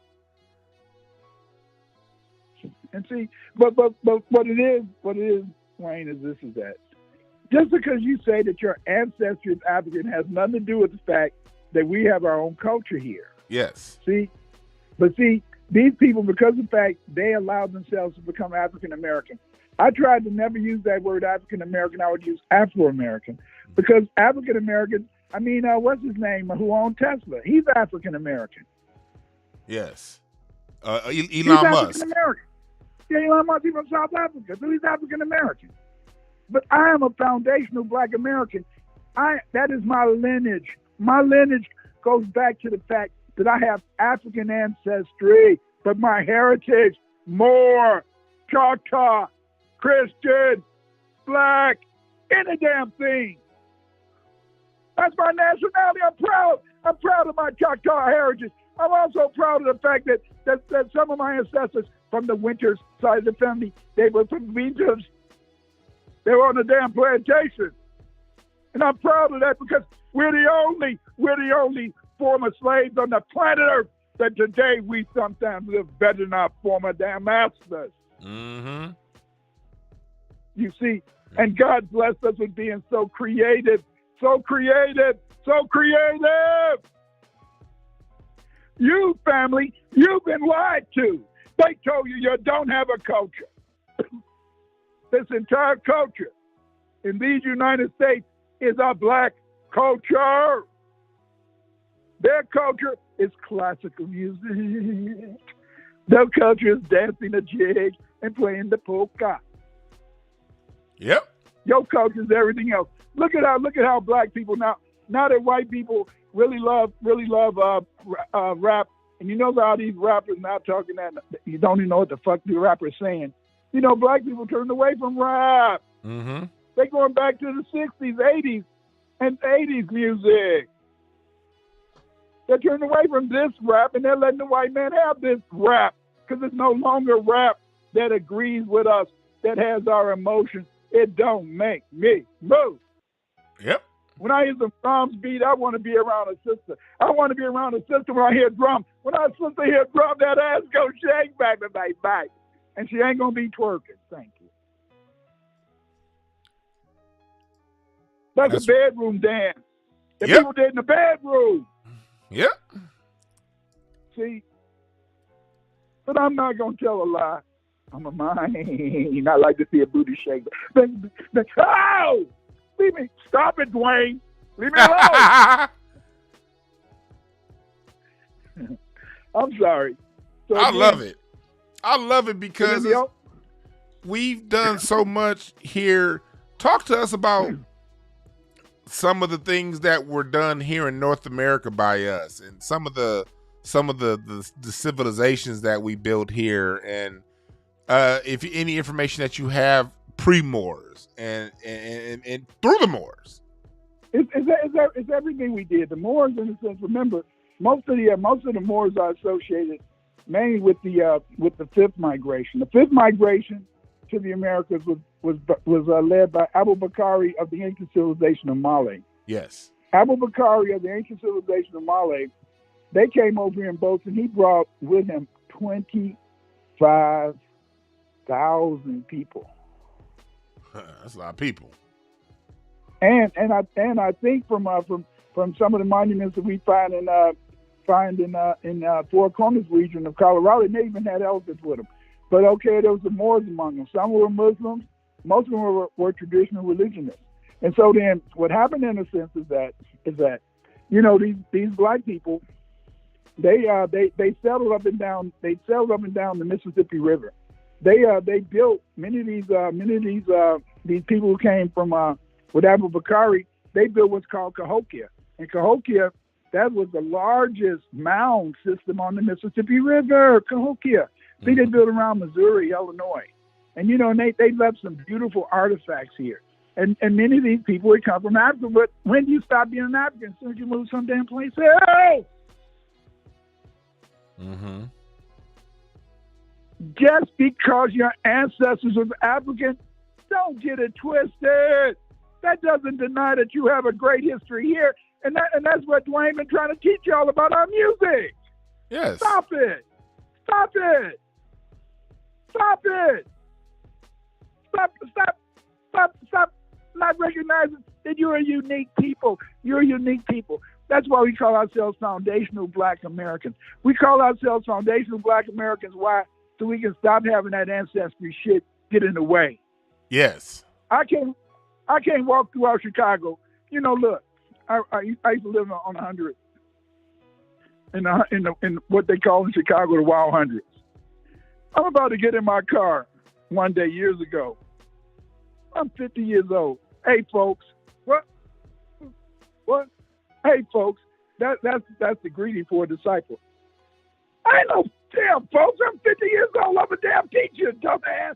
And see, but what it is, Wayne, is that. Just because you say that your ancestry is African has nothing to do with the fact that we have our own culture here. Yes. See, these people, because of the fact they allowed themselves to become African American. I tried to never use that word African American. I would use Afro American, because African American. I mean, what's his name? Who owned Tesla? He's African American. Yes. He's Elon Musk. African American. Yeah, Elon Musk. He's from South Africa, so he's African American. But I am a foundational Black American. That is my lineage. My lineage goes back to the fact that I have African ancestry, but my heritage, more Choctaw, Christian, Black, any damn thing. That's my nationality. I'm proud of my Choctaw heritage. I'm also proud of the fact that some of my ancestors from the Winters side of the family, they were from Winters. They were on the damn plantation. And I'm proud of that, because we're the only former slaves on the planet Earth that today we sometimes live better than our former damn masters. Mm-hmm. You see, and God blessed us with being so creative. You, family, you've been lied to. They told you don't have a culture. This entire culture in these United States is a Black culture. Their culture is classical music. Their culture is dancing a jig and playing the polka. Yep. Your culture is everything else. Look at how Black people now that white people really love rap, and you know how these rappers now talking that you don't even know what the fuck the rapper's saying. You know, Black people turned away from rap. Mm-hmm. They're going back to the 60s, 80s, and 80s music. They're turning away from this rap, and they're letting the white man have this rap, because it's no longer rap that agrees with us, that has our emotions. It don't make me move. Yep. When I hear some drums beat, I want to be around a sister. I want to be around a sister when I hear drum. When our sister hear drum, that ass goes shake back to back. And she ain't going to be twerking. Thank you. That's a bedroom dance that people did in the bedroom. Yep. See? But I'm not going to tell a lie. I'm a mind. I like to see a booty shake. Oh! Leave me. Stop it, Dwayne. Leave me alone. I'm sorry. So I again, love it. I love it because we've done so much here. Talk to us about some of the things that were done here in North America by us, and some of the civilizations that we built here, and if any information that you have pre-Moors and through the Moors. It's everything we did. The Moors, in a sense, remember, most of the Moors are associated mainly with the fifth migration. The fifth migration to the Americas was led by Abu Bakari of the ancient civilization of Mali. Yes. Abu Bakari of the ancient civilization of Mali, they came over here in boats, and he brought with him 25,000 people. That's a lot of people. And I think from some of the monuments that we find in Four Corners region of Colorado, they even had elephants with them. But okay, there was the Moors among them. Some were Muslims. Most of them were traditional religionists. And so then, what happened in a sense is that these black people, they settled up and down the Mississippi River. They built many of these people who came from with Abu Bakari. They built what's called Cahokia, and Cahokia, that was the largest mound system on the Mississippi River. Cahokia. See, they built around Missouri, Illinois, and they left some beautiful artifacts here. And many of these people would come from Africa. But when do you stop being an African? As soon as you move some damn place else. Mm-hmm. Just because your ancestors were African, don't get it twisted. That doesn't deny that you have a great history here. And that's what Dwayne been trying to teach y'all about our music. Yes. Stop it. Stop it. Stop it. Stop not recognizing that you're a unique people. You're a unique people. That's why we call ourselves foundational Black Americans. We call ourselves foundational Black Americans. Why? So we can stop having that ancestry shit get in the way. Yes. I can't walk throughout Chicago. Look, I used to live on 100 in what they call in Chicago the Wild Hundreds. I'm about to get in my car one day years ago. I'm 50 years old. Hey, folks. What? Hey, folks. That's the greeting for a disciple. I ain't no damn folks. I'm 50 years old. I'm a damn teacher, dumbass.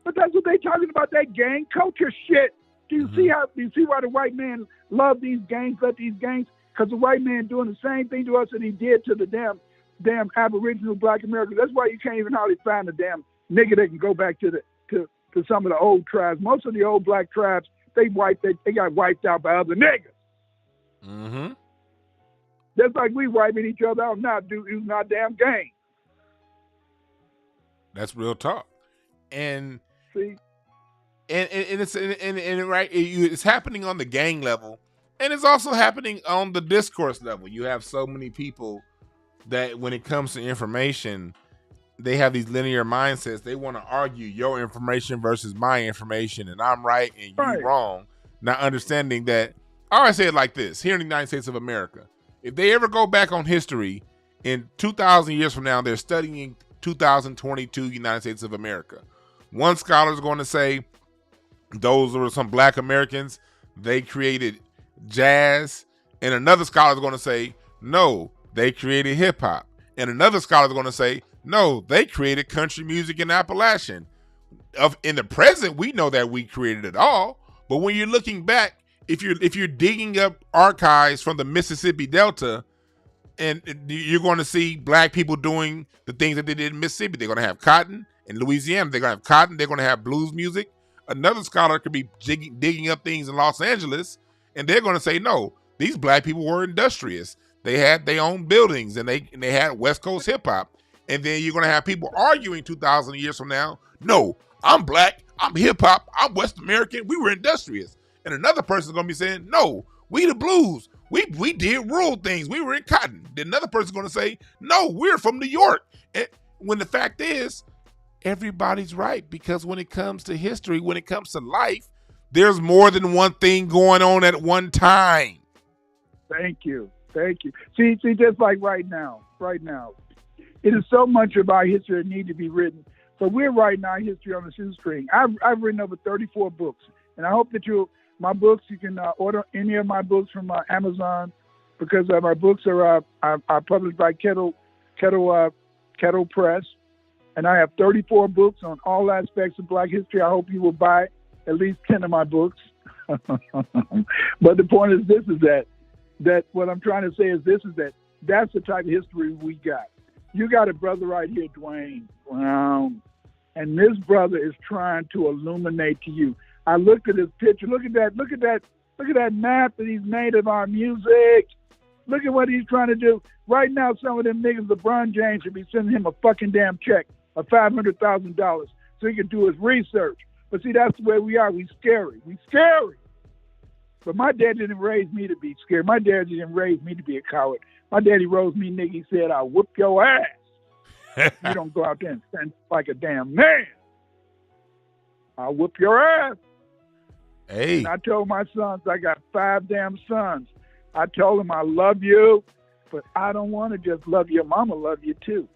But that's what they talking about, that gang culture shit. Do you see why the white man love these gangs, let these gangs? Because the white man doing the same thing to us that he did to the damn Aboriginal Black Americans. That's why you can't even hardly find a damn nigga that can go back to some of the old tribes. Most of the old black tribes, they got wiped out by other niggas. Mm-hmm. Just like we wiping each other out now, using our damn gang. That's real talk. And see, and it's happening on the gang level, and it's also happening on the discourse level. You have so many people that when it comes to information, they have these linear mindsets. They want to argue your information versus my information, and I'm right and you wrong. Not understanding that, I always say it like this, here in the United States of America, if they ever go back on history in 2,000 years from now, they're studying 2022 United States of America. One scholar is going to say those were some Black Americans, they created jazz, and another scholar is going to say, no, they created hip hop. And another scholar is going to say, no, they created country music in Appalachian. In the present, we know that we created it all. But when you're looking back, if you're digging up archives from the Mississippi Delta, and you're going to see Black people doing the things that they did in Mississippi. They're going to have cotton. In Louisiana, they're going to have cotton. They're going to have blues music. Another scholar could be digging up things in Los Angeles, and they're going to say, no, these Black people were industrious. They had their own buildings, and they had West Coast hip hop. And then you're going to have people arguing 2,000 years from now, no, I'm Black, I'm hip hop, I'm West American, we were industrious. And another person's going to be saying, no, we the blues, we did rural things, we were in cotton. Then another person's going to say, no, we're from New York. And when the fact is, everybody's right, because when it comes to history, when it comes to life, there's more than one thing going on at one time. Thank you. See, just like right now, it is so much of our history that need to be written. So we're writing our history on the shoestring. I've written over 34 books, and I hope that my books, you can order any of my books from Amazon, because our books are published by Kettle Press, and I have 34 books on all aspects of Black history. I hope you will buy at least 10 of my books. But the point is that what I'm trying to say is that's the type of history we got. You got a brother right here, Dwayne Brown, and this brother is trying to illuminate to you. I looked at his picture. Look at that map that he's made of our music. Look at what he's trying to do. Right now, some of them niggas, LeBron James, should be sending him a fucking damn check of $500,000 so he can do his research. But see, that's the way we are. We scary. But my dad didn't raise me to be scared. My dad didn't raise me to be a coward. My daddy rose me, nigga. He said, I'll whoop your ass. You don't go out there and stand like a damn man. I'll whoop your ass. Hey. And I told my sons, I got 5 damn sons. I told them I love you, but I don't want to just love your mama, love you too.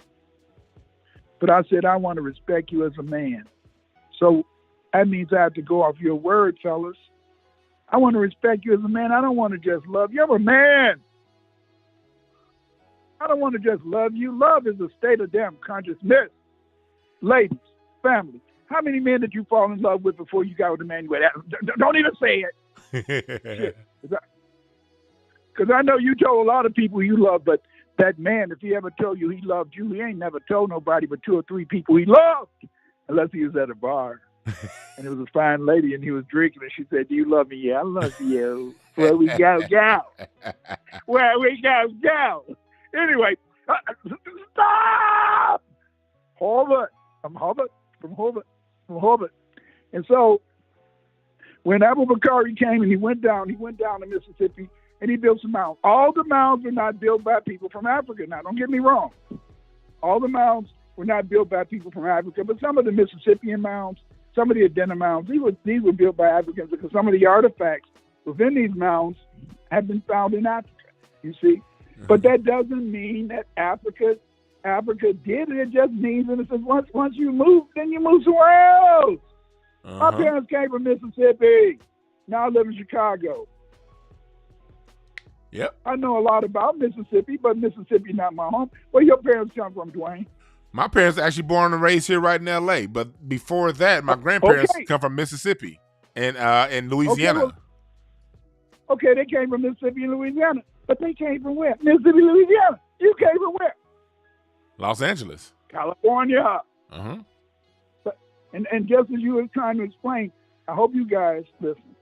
But I said, I want to respect you as a man. So that means I have to go off your word, fellas. I want to respect you as a man. I don't want to just love you. I'm a man. I don't want to just love you. Love is a state of damn consciousness. Ladies, family, how many men did you fall in love with before you got with a man you went out? Don't even say it. Because I know you told a lot of people you love, but that man, if he ever told you he loved you, he ain't never told nobody but 2 or 3 people he loved, unless he was at a bar. And it was a fine lady, and he was drinking, and she said, do you love me? Yeah, I love you. Where we go. Where we go. Anyway, stop! Harvard. From Harvard. And so when Abu Bakari came and he went down to Mississippi, and he built some mounds. All the mounds were not built by people from Africa. Now, don't get me wrong. All the mounds were not built by people from Africa, but some of the Mississippian mounds, some of the Adena mounds, these were built by Africans, because some of the artifacts within these mounds have been found in Africa, you see. Mm-hmm. But that doesn't mean that Africa did it. It just means that it says once you move, then you move somewhere else. Uh-huh. My parents came from Mississippi. Now I live in Chicago. Yep. I know a lot about Mississippi, but Mississippi not my home. Where your parents come from, Dwayne? My parents are actually born and raised here right in L.A., but before that, my grandparents come from Mississippi and in Louisiana. Okay, they came from Mississippi and Louisiana, but they came from where? Mississippi, Louisiana. You came from where? Los Angeles. California. Uh-huh. And just as you were trying to explain, I hope you guys listen.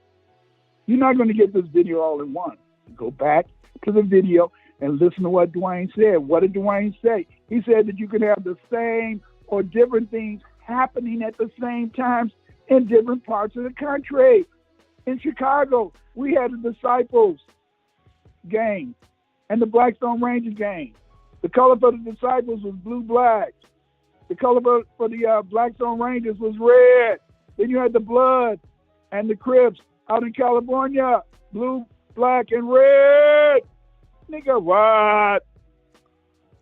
You're not going to get this video all in one. Go back to the video and listen to what Dwayne said. What did Dwayne say? He said that you can have the same or different things happening at the same time in different parts of the country. In Chicago, we had the Disciples gang and the Blackstone Rangers gang. The color for the Disciples was blue-black. The color for the Blackstone Rangers was red. Then you had the Blood and the Crips out in California, blue, black, and red. Nigga, what?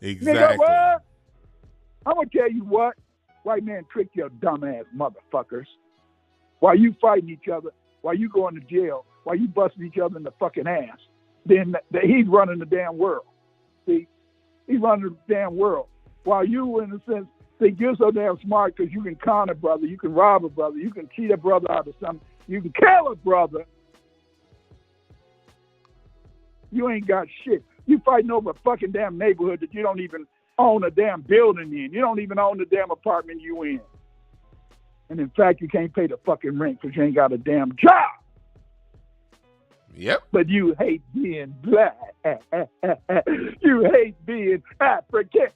Exactly. Nigga, what? I'm going to tell you what. White man tricked your dumbass motherfuckers. While you fighting each other, while you going to jail, while you busting each other in the fucking ass, then he's running the damn world. See? He's running the damn world. While you, in a sense, think you're so damn smart because you can con a brother, you can rob a brother, you can cheat a brother out of something, you can kill a brother. You ain't got shit. You fighting over a fucking damn neighborhood that you don't even own a damn building in. You don't even own the damn apartment you in. And in fact, you can't pay the fucking rent because you ain't got a damn job. Yep. But you hate being black. You hate being African.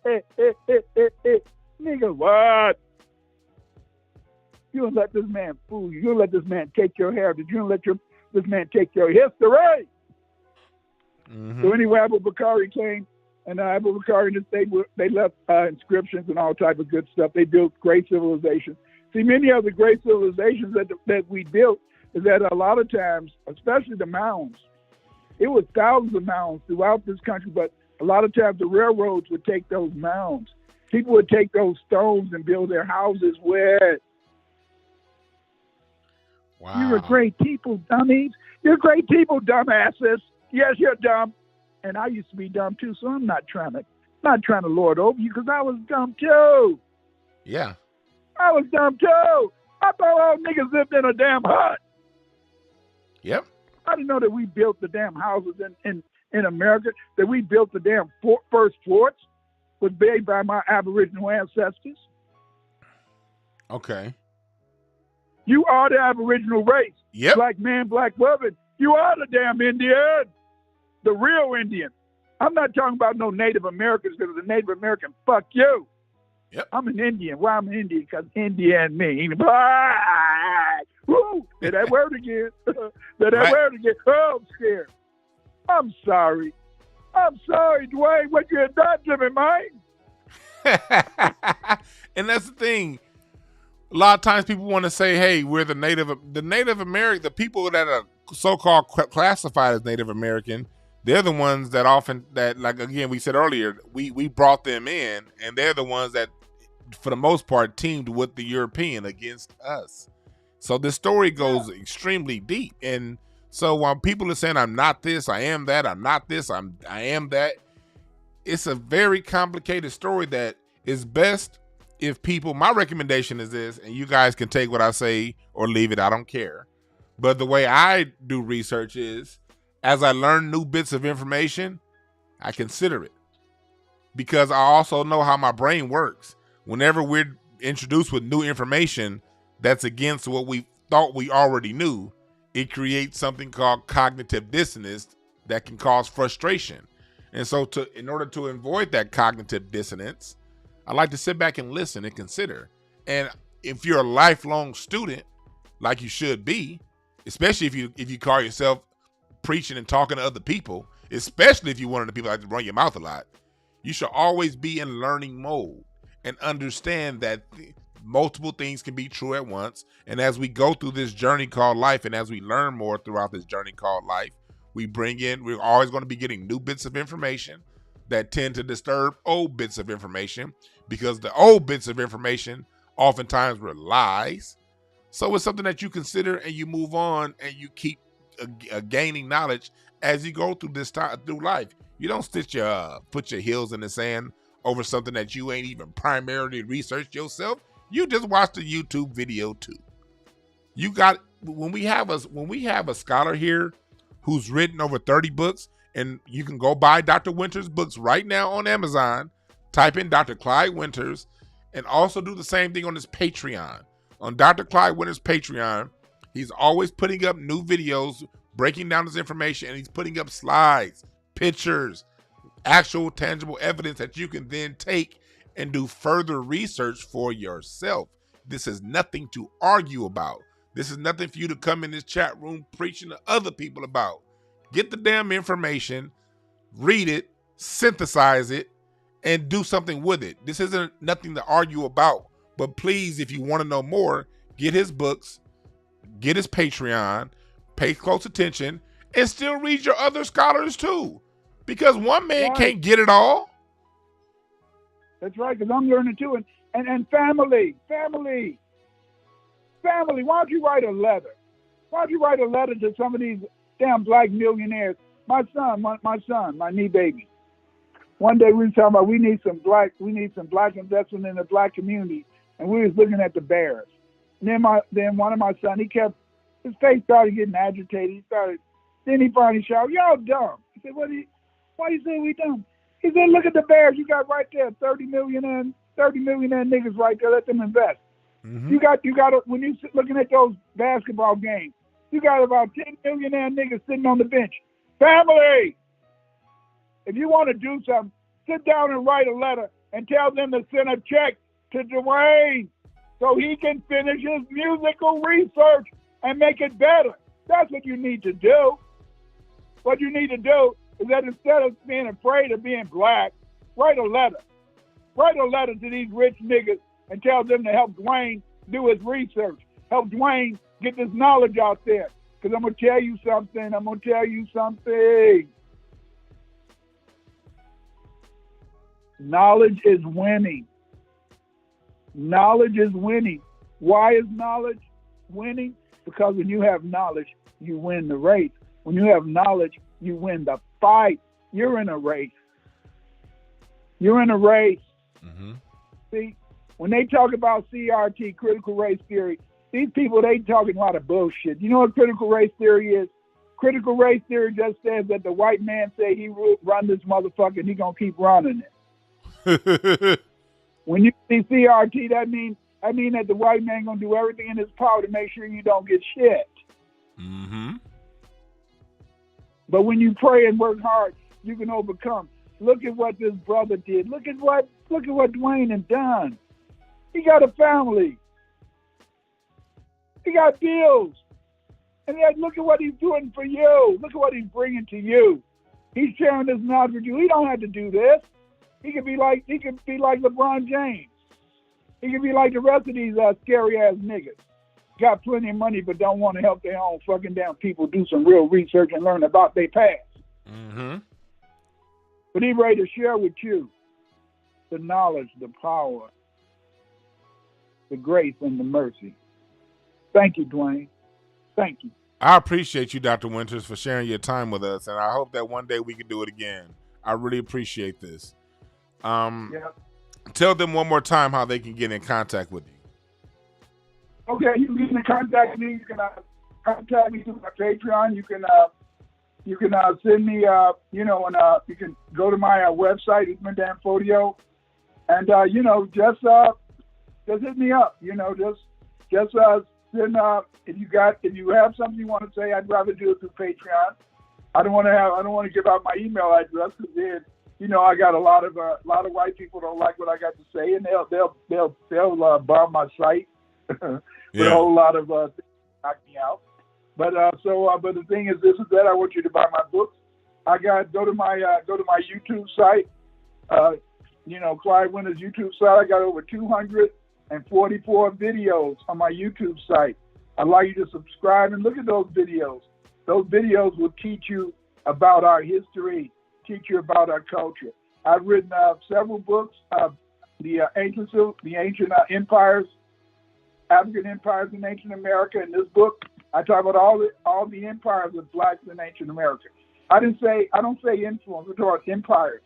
Nigga, what? You don't let this man fool you. You don't let this man take your heritage. You don't let this man take your history. Mm-hmm. So anyway, Abu Bakari came And I will regard this, they left inscriptions and all type of good stuff. They built great civilizations. See, many of the great civilizations that we built is that a lot of times, especially the mounds, it was thousands of mounds throughout this country, but a lot of times the railroads would take those mounds. People would take those stones and build their houses with. Wow. You're great people, dummies. You're great people, dumbasses. Yes, you're dumb. And I used to be dumb too, so I'm not trying to lord over you because I was dumb too. Yeah. I was dumb too. I thought all niggas lived in a damn hut. Yep. I didn't know that we built the damn houses in America, that we built the damn first forts was made by my Aboriginal ancestors. Okay. You are the Aboriginal race. Yep. Black man, black woman. You are the damn Indian. The real Indian. I'm not talking about no Native Americans because the Native American, fuck you. Yep. I'm an Indian. Why I'm an Indian? Because Indian mean black. Woo! Say that word again. Say that Right. word again. Oh, I'm scared. I'm sorry. I'm sorry, Dwayne. What you have done to me, man? And that's the thing. A lot of times people want to say, hey, we're the Native American, the people that are so-called classified as Native American, they're the ones that often, that, like, again, we said earlier, we brought them in, and they're the ones that, for the most part, teamed with the European against us. So this story goes extremely deep. And so while people are saying, I'm not this, I am that, I'm not this, I am that, it's a very complicated story that is best if people, my recommendation is this, and you guys can take what I say or leave it, I don't care. But the way I do research is, as I learn new bits of information, I consider it. Because I also know how my brain works. Whenever we're introduced with new information that's against what we thought we already knew, it creates something called cognitive dissonance that can cause frustration. And so in order to avoid that cognitive dissonance, I like to sit back and listen and consider. And if you're a lifelong student, like you should be, especially if you call yourself preaching and talking to other people, especially if you're one of the people that like to run your mouth a lot, you should always be in learning mode and understand that multiple things can be true at once. And as we go through this journey called life, and as we learn more throughout this journey called life, we're always going to be getting new bits of information that tend to disturb old bits of information, because the old bits of information oftentimes were lies. So it's something that you consider and you move on and you keep gaining knowledge as you go through this time through life. You don't put your heels in the sand over something that you ain't even primarily researched yourself. You just watched a YouTube video too. You got, when we have a scholar here who's written over 30 books, and you can go buy Dr. Winters' books right now on Amazon, type in Dr. Clyde Winters, and also do the same thing on his Patreon. On Dr. Clyde Winters' Patreon, he's always putting up new videos, breaking down this information, and he's putting up slides, pictures, actual tangible evidence that you can then take and do further research for yourself. This is nothing to argue about. This is nothing for you to come in this chat room preaching to other people about. Get the damn information, read it, synthesize it, and do something with it. This isn't nothing to argue about. But please, if you want to know more, get his books, get his Patreon, pay close attention, and still read your other scholars too. Because one man can't get it all. That's right, because I'm learning too. And family, why don't you write a letter? Why don't you write a letter to some of these damn black millionaires? My son, my knee baby. One day we were talking about we need some black investment in the black community, and we was looking at the bears. And then one of my sons, his face started getting agitated. Then he finally shouted, "Y'all dumb." I said, why you say we dumb? He said, "Look at the bears you got right there, 30 millionaire niggas right there. Let them invest." Mm-hmm. You got when you looking at those basketball games, you got about 10 millionaire niggas sitting on the bench. Family, if you want to do something, sit down and write a letter and tell them to send a check to Dwayne so he can finish his musical research and make it better. That's what you need to do. What you need to do is that instead of being afraid of being black, write a letter. Write a letter to these rich niggas and tell them to help Dwayne do his research. Help Dwayne get this knowledge out there. Because I'm going to tell you something. Knowledge is winning. Knowledge is winning. Why is knowledge winning? Because when you have knowledge, you win the race. When you have knowledge, you win the fight. You're in a race. Mm-hmm. See, when they talk about CRT, critical race theory, these people, they talking a lot of bullshit. You know what critical race theory is? Critical race theory just says that the white man say he run this motherfucker and he gonna keep running it. When you see CRT, that mean that the white man gonna do everything in his power to make sure you don't get shit. Mm-hmm. But when you pray and work hard, you can overcome. Look at what this brother did. Look at what Dwayne has done. He got a family. He got bills. And yet look at what he's doing for you. Look at what he's bringing to you. He's sharing this knowledge with you. He don't have to do this. He could be like LeBron James. He could be like the rest of these scary ass niggas. Got plenty of money but don't want to help their own fucking damn people do some real research and learn about their past. Mm-hmm. But he's ready to share with you the knowledge, the power, the grace, and the mercy. Thank you, Dwayne. Thank you. I appreciate you, Dr. Winters, for sharing your time with us, and I hope that one day we can do it again. I really appreciate this. Tell them one more time how they can get in contact with you. Okay, you can get in contact with me. You can contact me through my Patreon. You can send me, and you can go to my website, Usman Dan Fodio, and just hit me up. Just send if you have something you want to say, I'd rather do it through Patreon. I don't want to give out my email address because then, I got a lot of white people don't like what I got to say, and they'll bomb my site with a whole lot of things to knock me out. But the thing is, this is that I want you to buy my books. Go to my YouTube site, Clyde Winters YouTube site. I got over 244 videos on my YouTube site. I'd like you to subscribe and look at those videos. Those videos will teach you about our history, teach you about our culture. I've written several books, the ancient empires, African empires in ancient America. In this book, I talk about all the empires of blacks in ancient America. I don't say influence, we're talking about empires.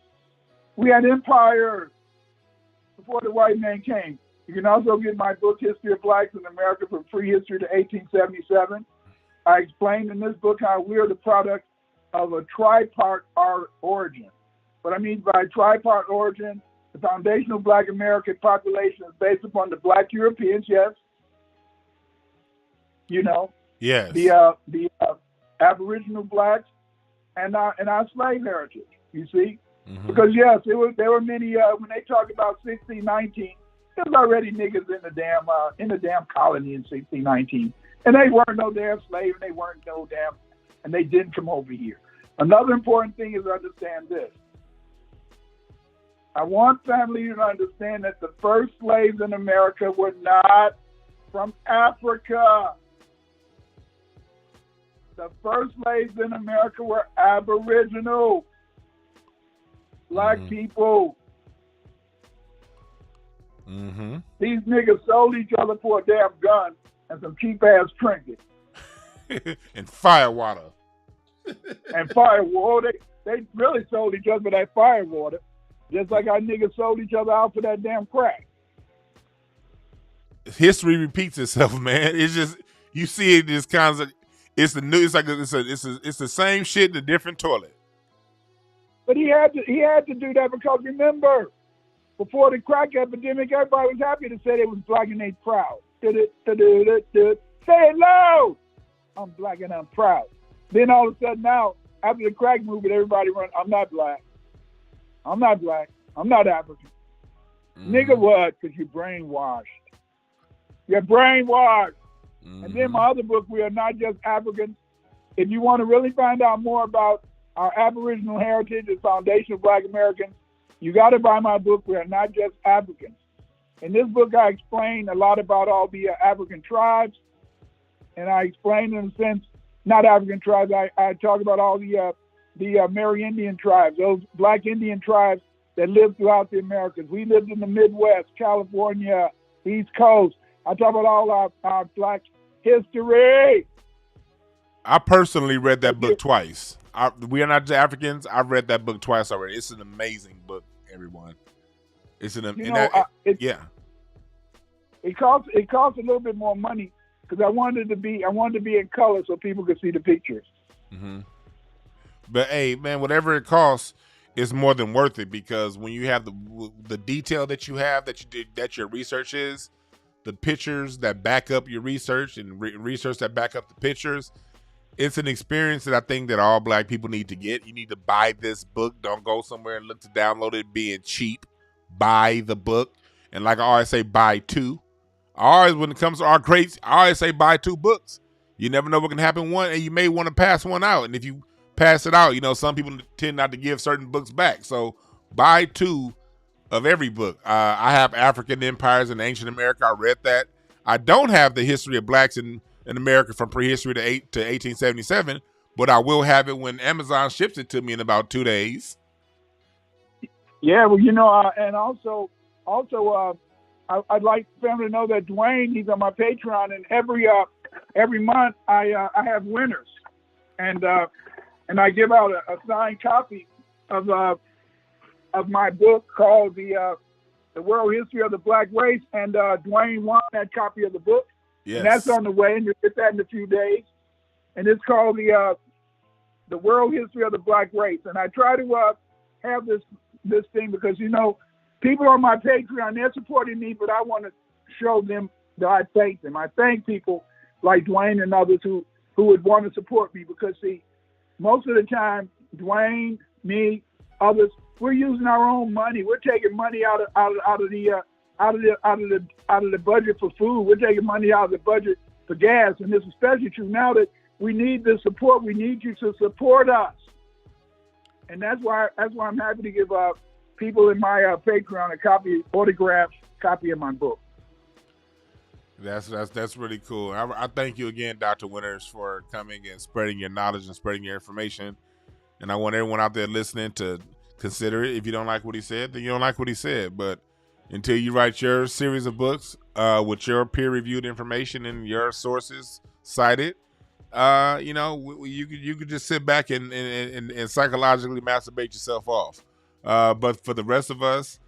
We had empires before the white man came. You can also get my book, History of Blacks in America from Free History to 1877. I explained in this book how we are the product of a tripart origin. What I mean by tripart origin, the foundational black American population is based upon the black Europeans, yes. Yes. The Aboriginal blacks and our slave heritage, you see? Mm-hmm. Because yes, there were many when they talk about 1619, there was already niggas in the damn colony in 1619. And they weren't no damn slave, and they didn't come over here. Another important thing is to understand this. I want family to understand that the first slaves in America were not from Africa. The first slaves in America were Aboriginal, black people. Mm-hmm. These niggas sold each other for a damn gun and some cheap-ass trinkets. And firewater. And firewater. They really sold each other for that firewater. Just like our niggas sold each other out for that damn crack. History repeats itself, man. It's just, you see it just kind of, it's the same shit in a different toilet. But he had to do that because remember, before the crack epidemic, everybody was happy to say they was black and they proud. Say it loud. I'm black and I'm proud. Then all of a sudden now, after the crack movement, everybody run, I'm not black. I'm not black. I'm not African. Mm-hmm. Nigga what? Because you're brainwashed. You're brainwashed. Mm-hmm. And then my other book, We Are Not Just Africans. If you want to really find out more about our Aboriginal heritage is foundation of Black Americans. You got to buy my book. We are not just Africans. In this book, I explain a lot about all the African tribes, and I explain in a sense, not African tribes. I talk about all the Amerindian tribes, those Black Indian tribes that live throughout the Americas. We lived in the Midwest, California, East Coast. I talk about all our Black history. I personally read that book twice. We Are Not Just Africans. I've read that book twice already. It's an amazing book, everyone. It's an yeah. It costs a little bit more money because I wanted to be in color so people could see the pictures. Mm-hmm. But hey, man, whatever it costs, it's more than worth it, because when you have the detail that you have, that your research is, the pictures that back up your research and research that back up the pictures, it's an experience that I think that all Black people need to get. You need to buy this book. Don't go somewhere and look to download it being cheap. Buy the book. And like I always say, buy two. When it comes to our crates, I always say buy 2 books. You never know what can happen one, and you may want to pass one out. And if you pass it out, some people tend not to give certain books back. So buy 2 of every book. I have African Empires in Ancient America. I read that. I don't have the history of Blacks in America from prehistory to 1877, but I will have it when Amazon ships it to me in about 2 days. Yeah, well, and also, I'd like family to know that Dwayne, he's on my Patreon, and every month I have winners, and I give out a signed copy of my book called the World History of the Black Race, and Dwayne won that copy of the book. Yes. And that's on the way, and you'll get that in a few days. And it's called the World History of the Black Race. And I try to have this thing because, people on my Patreon, they're supporting me, but I want to show them that I thank them. I thank people like Dwayne and others who would want to support me because, see, most of the time, Dwayne, me, others, we're using our own money. We're taking money out of the budget for food. We're taking money out of the budget for gas, and it's especially true now that we need the support. We need you to support us, and that's why I'm happy to give people in my Patreon a autographed copy of my book. That's really cool. I thank you again, Dr. Winters, for coming and spreading your knowledge and spreading your information. And I want everyone out there listening to consider it. If you don't like what he said, then you don't like what he said. But until you write your series of books with your peer-reviewed information and your sources cited, you could just sit back and psychologically masturbate yourself off. But for the rest of us,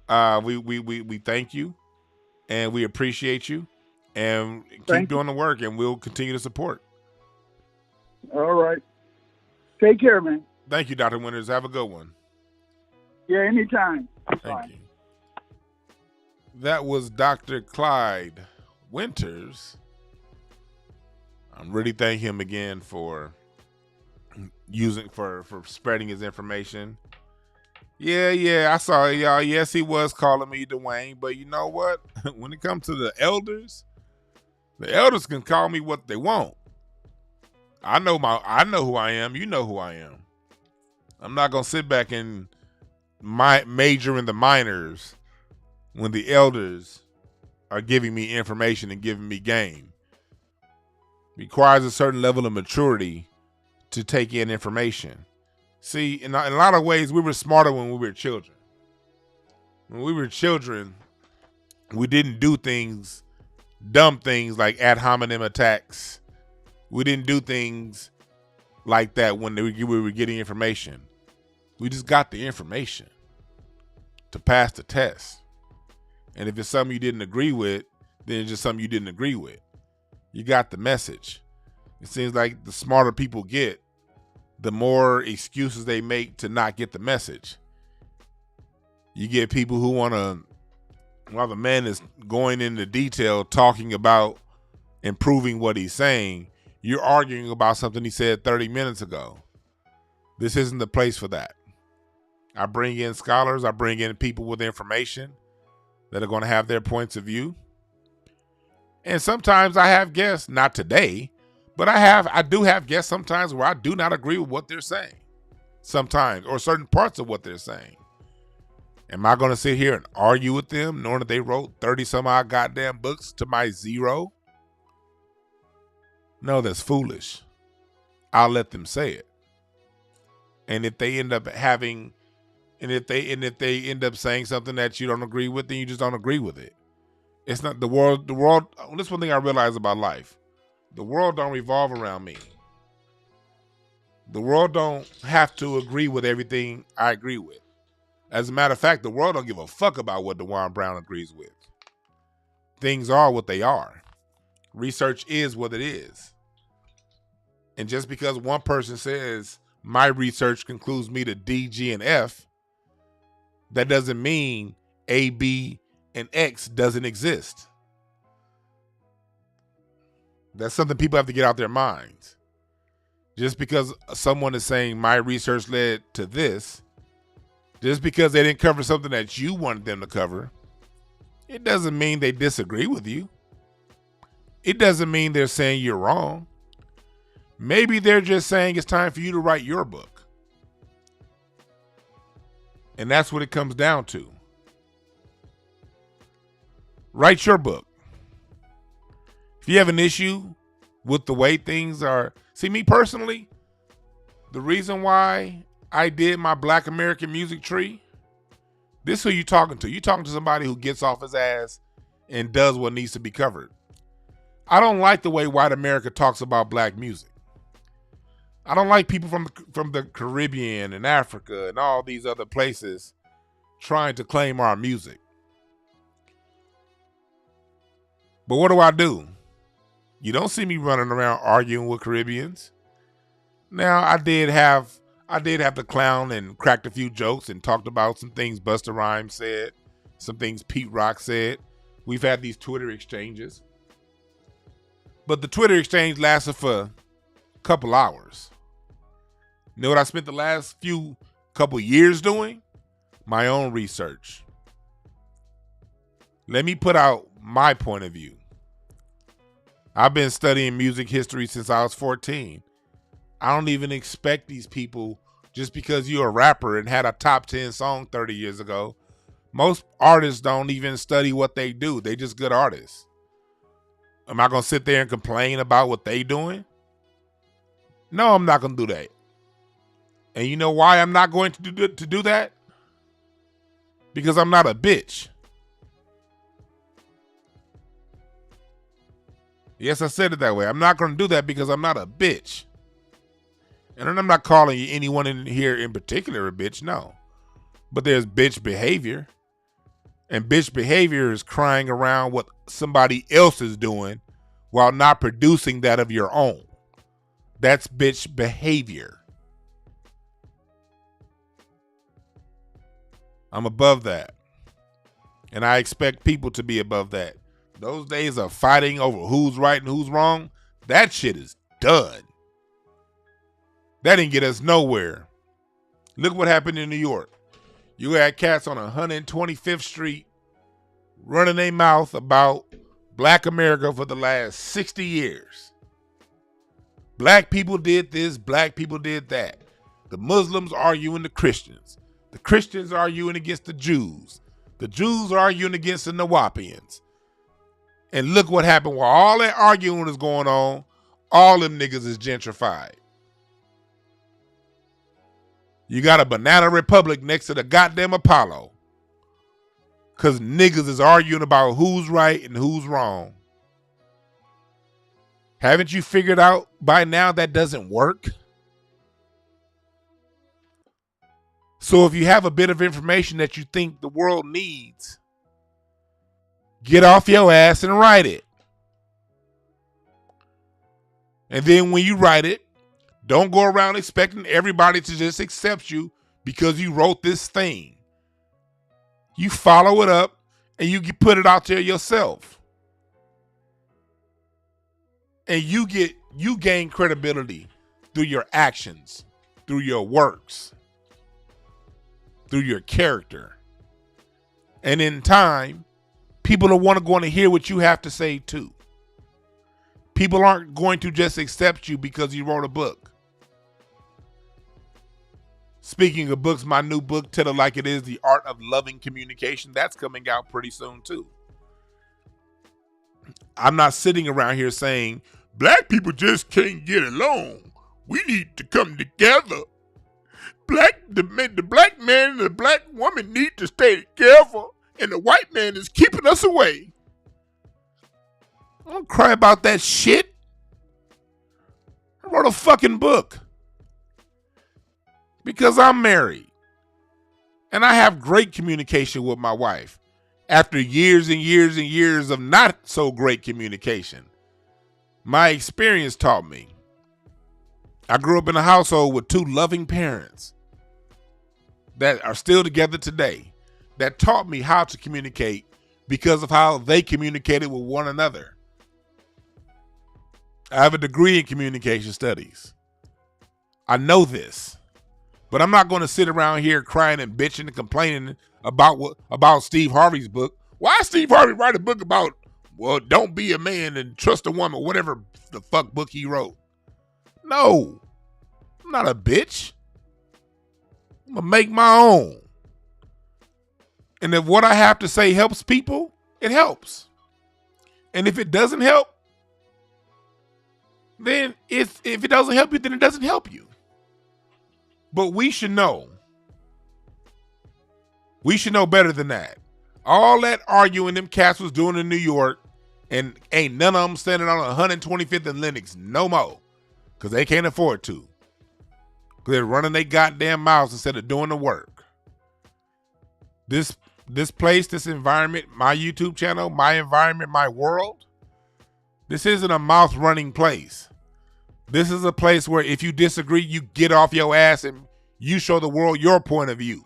we thank you and we appreciate you, and keep doing the work, and we'll continue to support. All right. Take care, man. Thank you, Dr. Winters. Have a good one. Yeah, anytime. Thank you. That was Dr. Clyde Winters. I'm really thanking him again for spreading his information. Yeah, I saw it, y'all. Yes, he was calling me Dwayne, but you know what? When it comes to the elders can call me what they want. I know who I am. You know who I am. I'm not gonna sit back and major in the minors when the elders are giving me information and giving me game. Requires a certain level of maturity to take in information. See, in a lot of ways, we were smarter when we were children. When we were children, we didn't do dumb things like ad hominem attacks. We didn't do things like that when we were getting information. We just got the information to pass the test. And if it's something you didn't agree with, then it's just something you didn't agree with. You got the message. It seems like the smarter people get, the more excuses they make to not get the message. You get people who while the man is going into detail talking about improving what he's saying, you're arguing about something he said 30 minutes ago. This isn't the place for that. I bring in scholars, I bring in people with information that are going to have their points of view. And sometimes I have guests, not today, but I do have guests sometimes where I do not agree with what they're saying. sometimes, or certain parts of what they're saying. Am I going to sit here and argue with them knowing that they wrote 30 some odd goddamn books to my zero? No, that's foolish. I'll let them say it. And if they end up having, and if they end up saying something that you don't agree with, then you just don't agree with it. It's not the world. This is one thing I realize about life. The world don't revolve around me. The world don't have to agree with everything I agree with. As a matter of fact, the world don't give a fuck about what DeJuan Brown agrees with. Things are what they are. Research is what it is. And just because one person says my research concludes me to D, G, and F, that doesn't mean A, B, and X doesn't exist. That's something people have to get out their minds. Just because someone is saying my research led to this, just because they didn't cover something that you wanted them to cover, it doesn't mean they disagree with you. It doesn't mean they're saying you're wrong. Maybe they're just saying it's time for you to write your book. And that's what it comes down to. Write your book. If you have an issue with the way things are, see, me personally, the reason why I did my Black American music tree, this is who you talking to. You talking to somebody who gets off his ass and does what needs to be covered. I don't like the way white America talks about black music. I don't like people from the Caribbean and Africa and all these other places trying to claim our music. But what do? You don't see me running around arguing with Caribbeans. Now, I did have to clown and cracked a few jokes and talked about some things Busta Rhymes said, some things Pete Rock said. We've had these Twitter exchanges. But the Twitter exchange lasted for a couple hours. You know what I spent the last couple years doing? My own research. Let me put out my point of view. I've been studying music history since I was 14. I don't even expect these people, just because you're a rapper and had a top 10 song 30 years ago. Most artists don't even study what they do. They just good artists. Am I going to sit there and complain about what they doing? No, I'm not going to do that. And you know why I'm not going to do that? Because I'm not a bitch. Yes, I said it that way. I'm not going to do that because I'm not a bitch. And I'm not calling anyone in here in particular a bitch, no. But there's bitch behavior. And bitch behavior is crying around what somebody else is doing while not producing that of your own. That's bitch behavior. I'm above that. And I expect people to be above that. Those days of fighting over who's right and who's wrong, that shit is done. That didn't get us nowhere. Look what happened in New York. You had cats on 125th Street running their mouth about Black America for the last 60 years. Black people did this, black people did that. The Muslims arguing the Christians. The Christians arguing against the Jews. The Jews arguing against the Nawapians. And look what happened while all that arguing is going on, all them niggas is gentrified. You got a banana republic next to the goddamn Apollo. Because niggas is arguing about who's right and who's wrong. Haven't you figured out by now that doesn't work? So if you have a bit of information that you think the world needs, get off your ass and write it. And then when you write it, don't go around expecting everybody to just accept you because you wrote this thing. You follow it up and you put it out there yourself. And you gain credibility through your actions, through your works, through your character. And in time, people are going to hear what you have to say too. People aren't going to just accept you because you wrote a book. Speaking of books, my new book, Tell It Like It Is, The Art of Loving Communication, that's coming out pretty soon too. I'm not sitting around here saying, black people just can't get along. We need to come together. The black man and the black woman need to stay together, and the white man is keeping us away. I don't cry about that shit. I wrote a fucking book because I'm married and I have great communication with my wife after years and years and years of not so great communication. My experience taught me. I grew up in a household with two loving parents that are still together today, that taught me how to communicate because of how they communicated with one another. I have a degree in communication studies. I know this, but I'm not going to sit around here crying and bitching and complaining about Steve Harvey's book. Why Steve Harvey write a book about, well, don't be a man and trust a woman, whatever the fuck book he wrote? No, I'm not a bitch. I'm going to make my own. And if what I have to say helps people, it helps. And if it doesn't help, then if it doesn't help you, then it doesn't help you. But we should know. We should know better than that. All that arguing them cats was doing in New York, and ain't none of them standing on 125th and Lenox no more, because they can't afford to. Because they're running their goddamn mouths instead of doing the work. This place, this environment, my YouTube channel, my environment, my world, this isn't a mouth-running place. This is a place where if you disagree, you get off your ass and you show the world your point of view.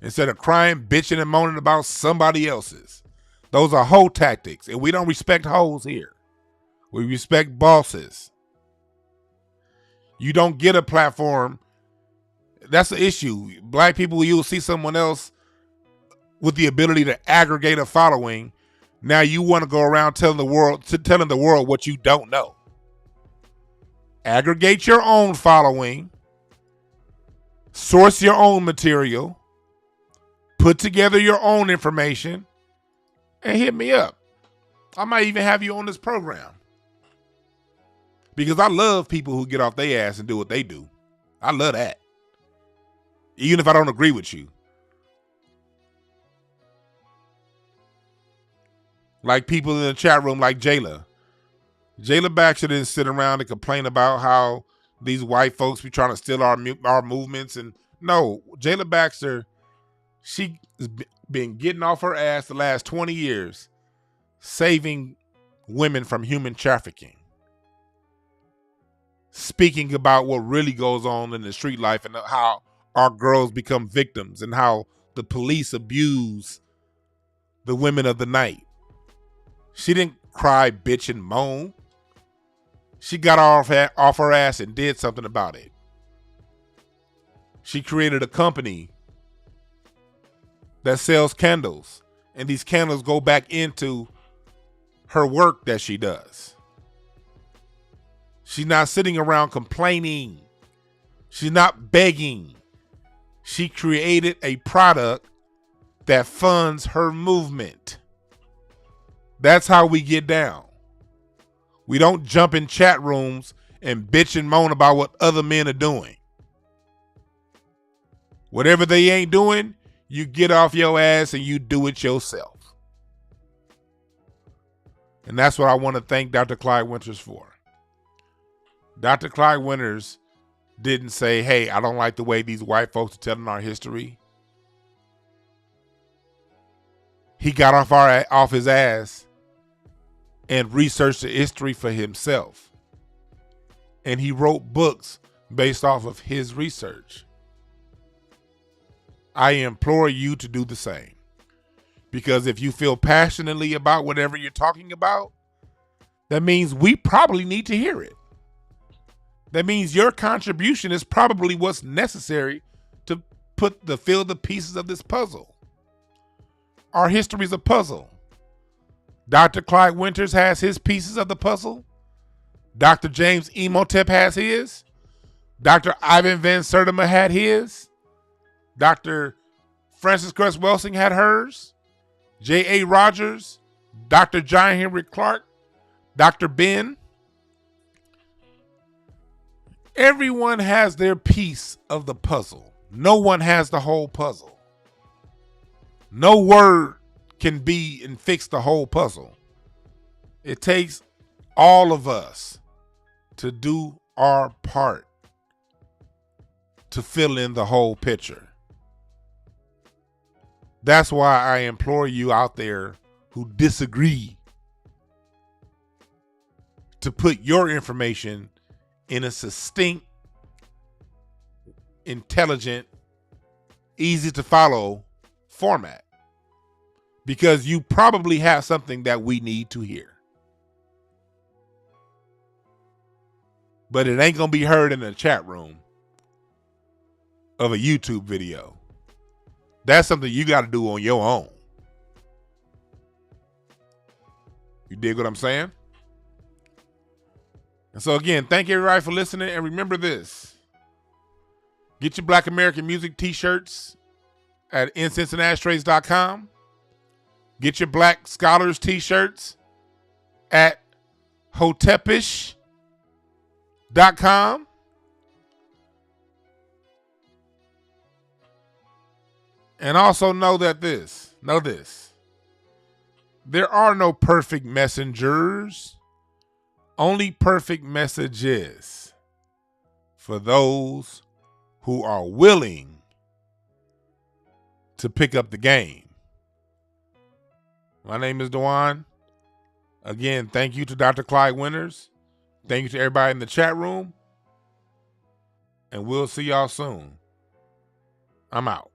Instead of crying, bitching, and moaning about somebody else's. Those are hoe tactics, and we don't respect hoes here. We respect bosses. You don't get a platform. That's the issue. Black people, you'll see someone else with the ability to aggregate a following. Now you want to go around telling the world what you don't know. Aggregate your own following. Source your own material. Put together your own information. And hit me up. I might even have you on this program. Because I love people who get off their ass and do what they do. I love that. Even if I don't agree with you. Like people in the chat room like Jayla. Jayla Baxter didn't sit around and complain about how these white folks be trying to steal our movements. And no, Jayla Baxter, she's been getting off her ass the last 20 years saving women from human trafficking. Speaking about what really goes on in the street life and how our girls become victims and how the police abuse the women of the night. She didn't cry, bitch, and moan. She got off her ass and did something about it. She created a company that sells candles, and these candles go back into her work that she does. She's not sitting around complaining. She's not begging. She created a product that funds her movement. That's how we get down. We don't jump in chat rooms and bitch and moan about what other men are doing. Whatever they ain't doing, you get off your ass and you do it yourself. And that's what I want to thank Dr. Clyde Winters for. Dr. Clyde Winters didn't say, hey, I don't like the way these white folks are telling our history. He got off his ass and researched the history for himself. And he wrote books based off of his research. I implore you to do the same. Because if you feel passionately about whatever you're talking about, that means we probably need to hear it. That means your contribution is probably what's necessary to fill the pieces of this puzzle. Our history is a puzzle. Dr. Clyde Winters has his pieces of the puzzle. Dr. James Emotep has his. Dr. Ivan Van Sertima had his. Dr. Frances Cress Welsing had hers. J.A. Rogers, Dr. John Henry Clark, Dr. Ben. Everyone has their piece of the puzzle. No one has the whole puzzle. No word can be and fix the whole puzzle. It takes all of us to do our part to fill in the whole picture. That's why I implore you out there who disagree to put your information in a succinct, intelligent, easy to follow format, because you probably have something that we need to hear. But it ain't going to be heard in the chat room of a YouTube video. That's something you got to do on your own. You dig what I'm saying? And so again, thank you everybody for listening. And remember this. Get your Black American Music t-shirts at incenseandashtrays.com. Get your Black Scholars t-shirts at hotepish.com. And also know this. There are no perfect messengers, only perfect messages for those who are willing to pick up the game. My name is Dewan. Again, thank you to Dr. Clyde Winters. Thank you to everybody in the chat room. And we'll see y'all soon. I'm out.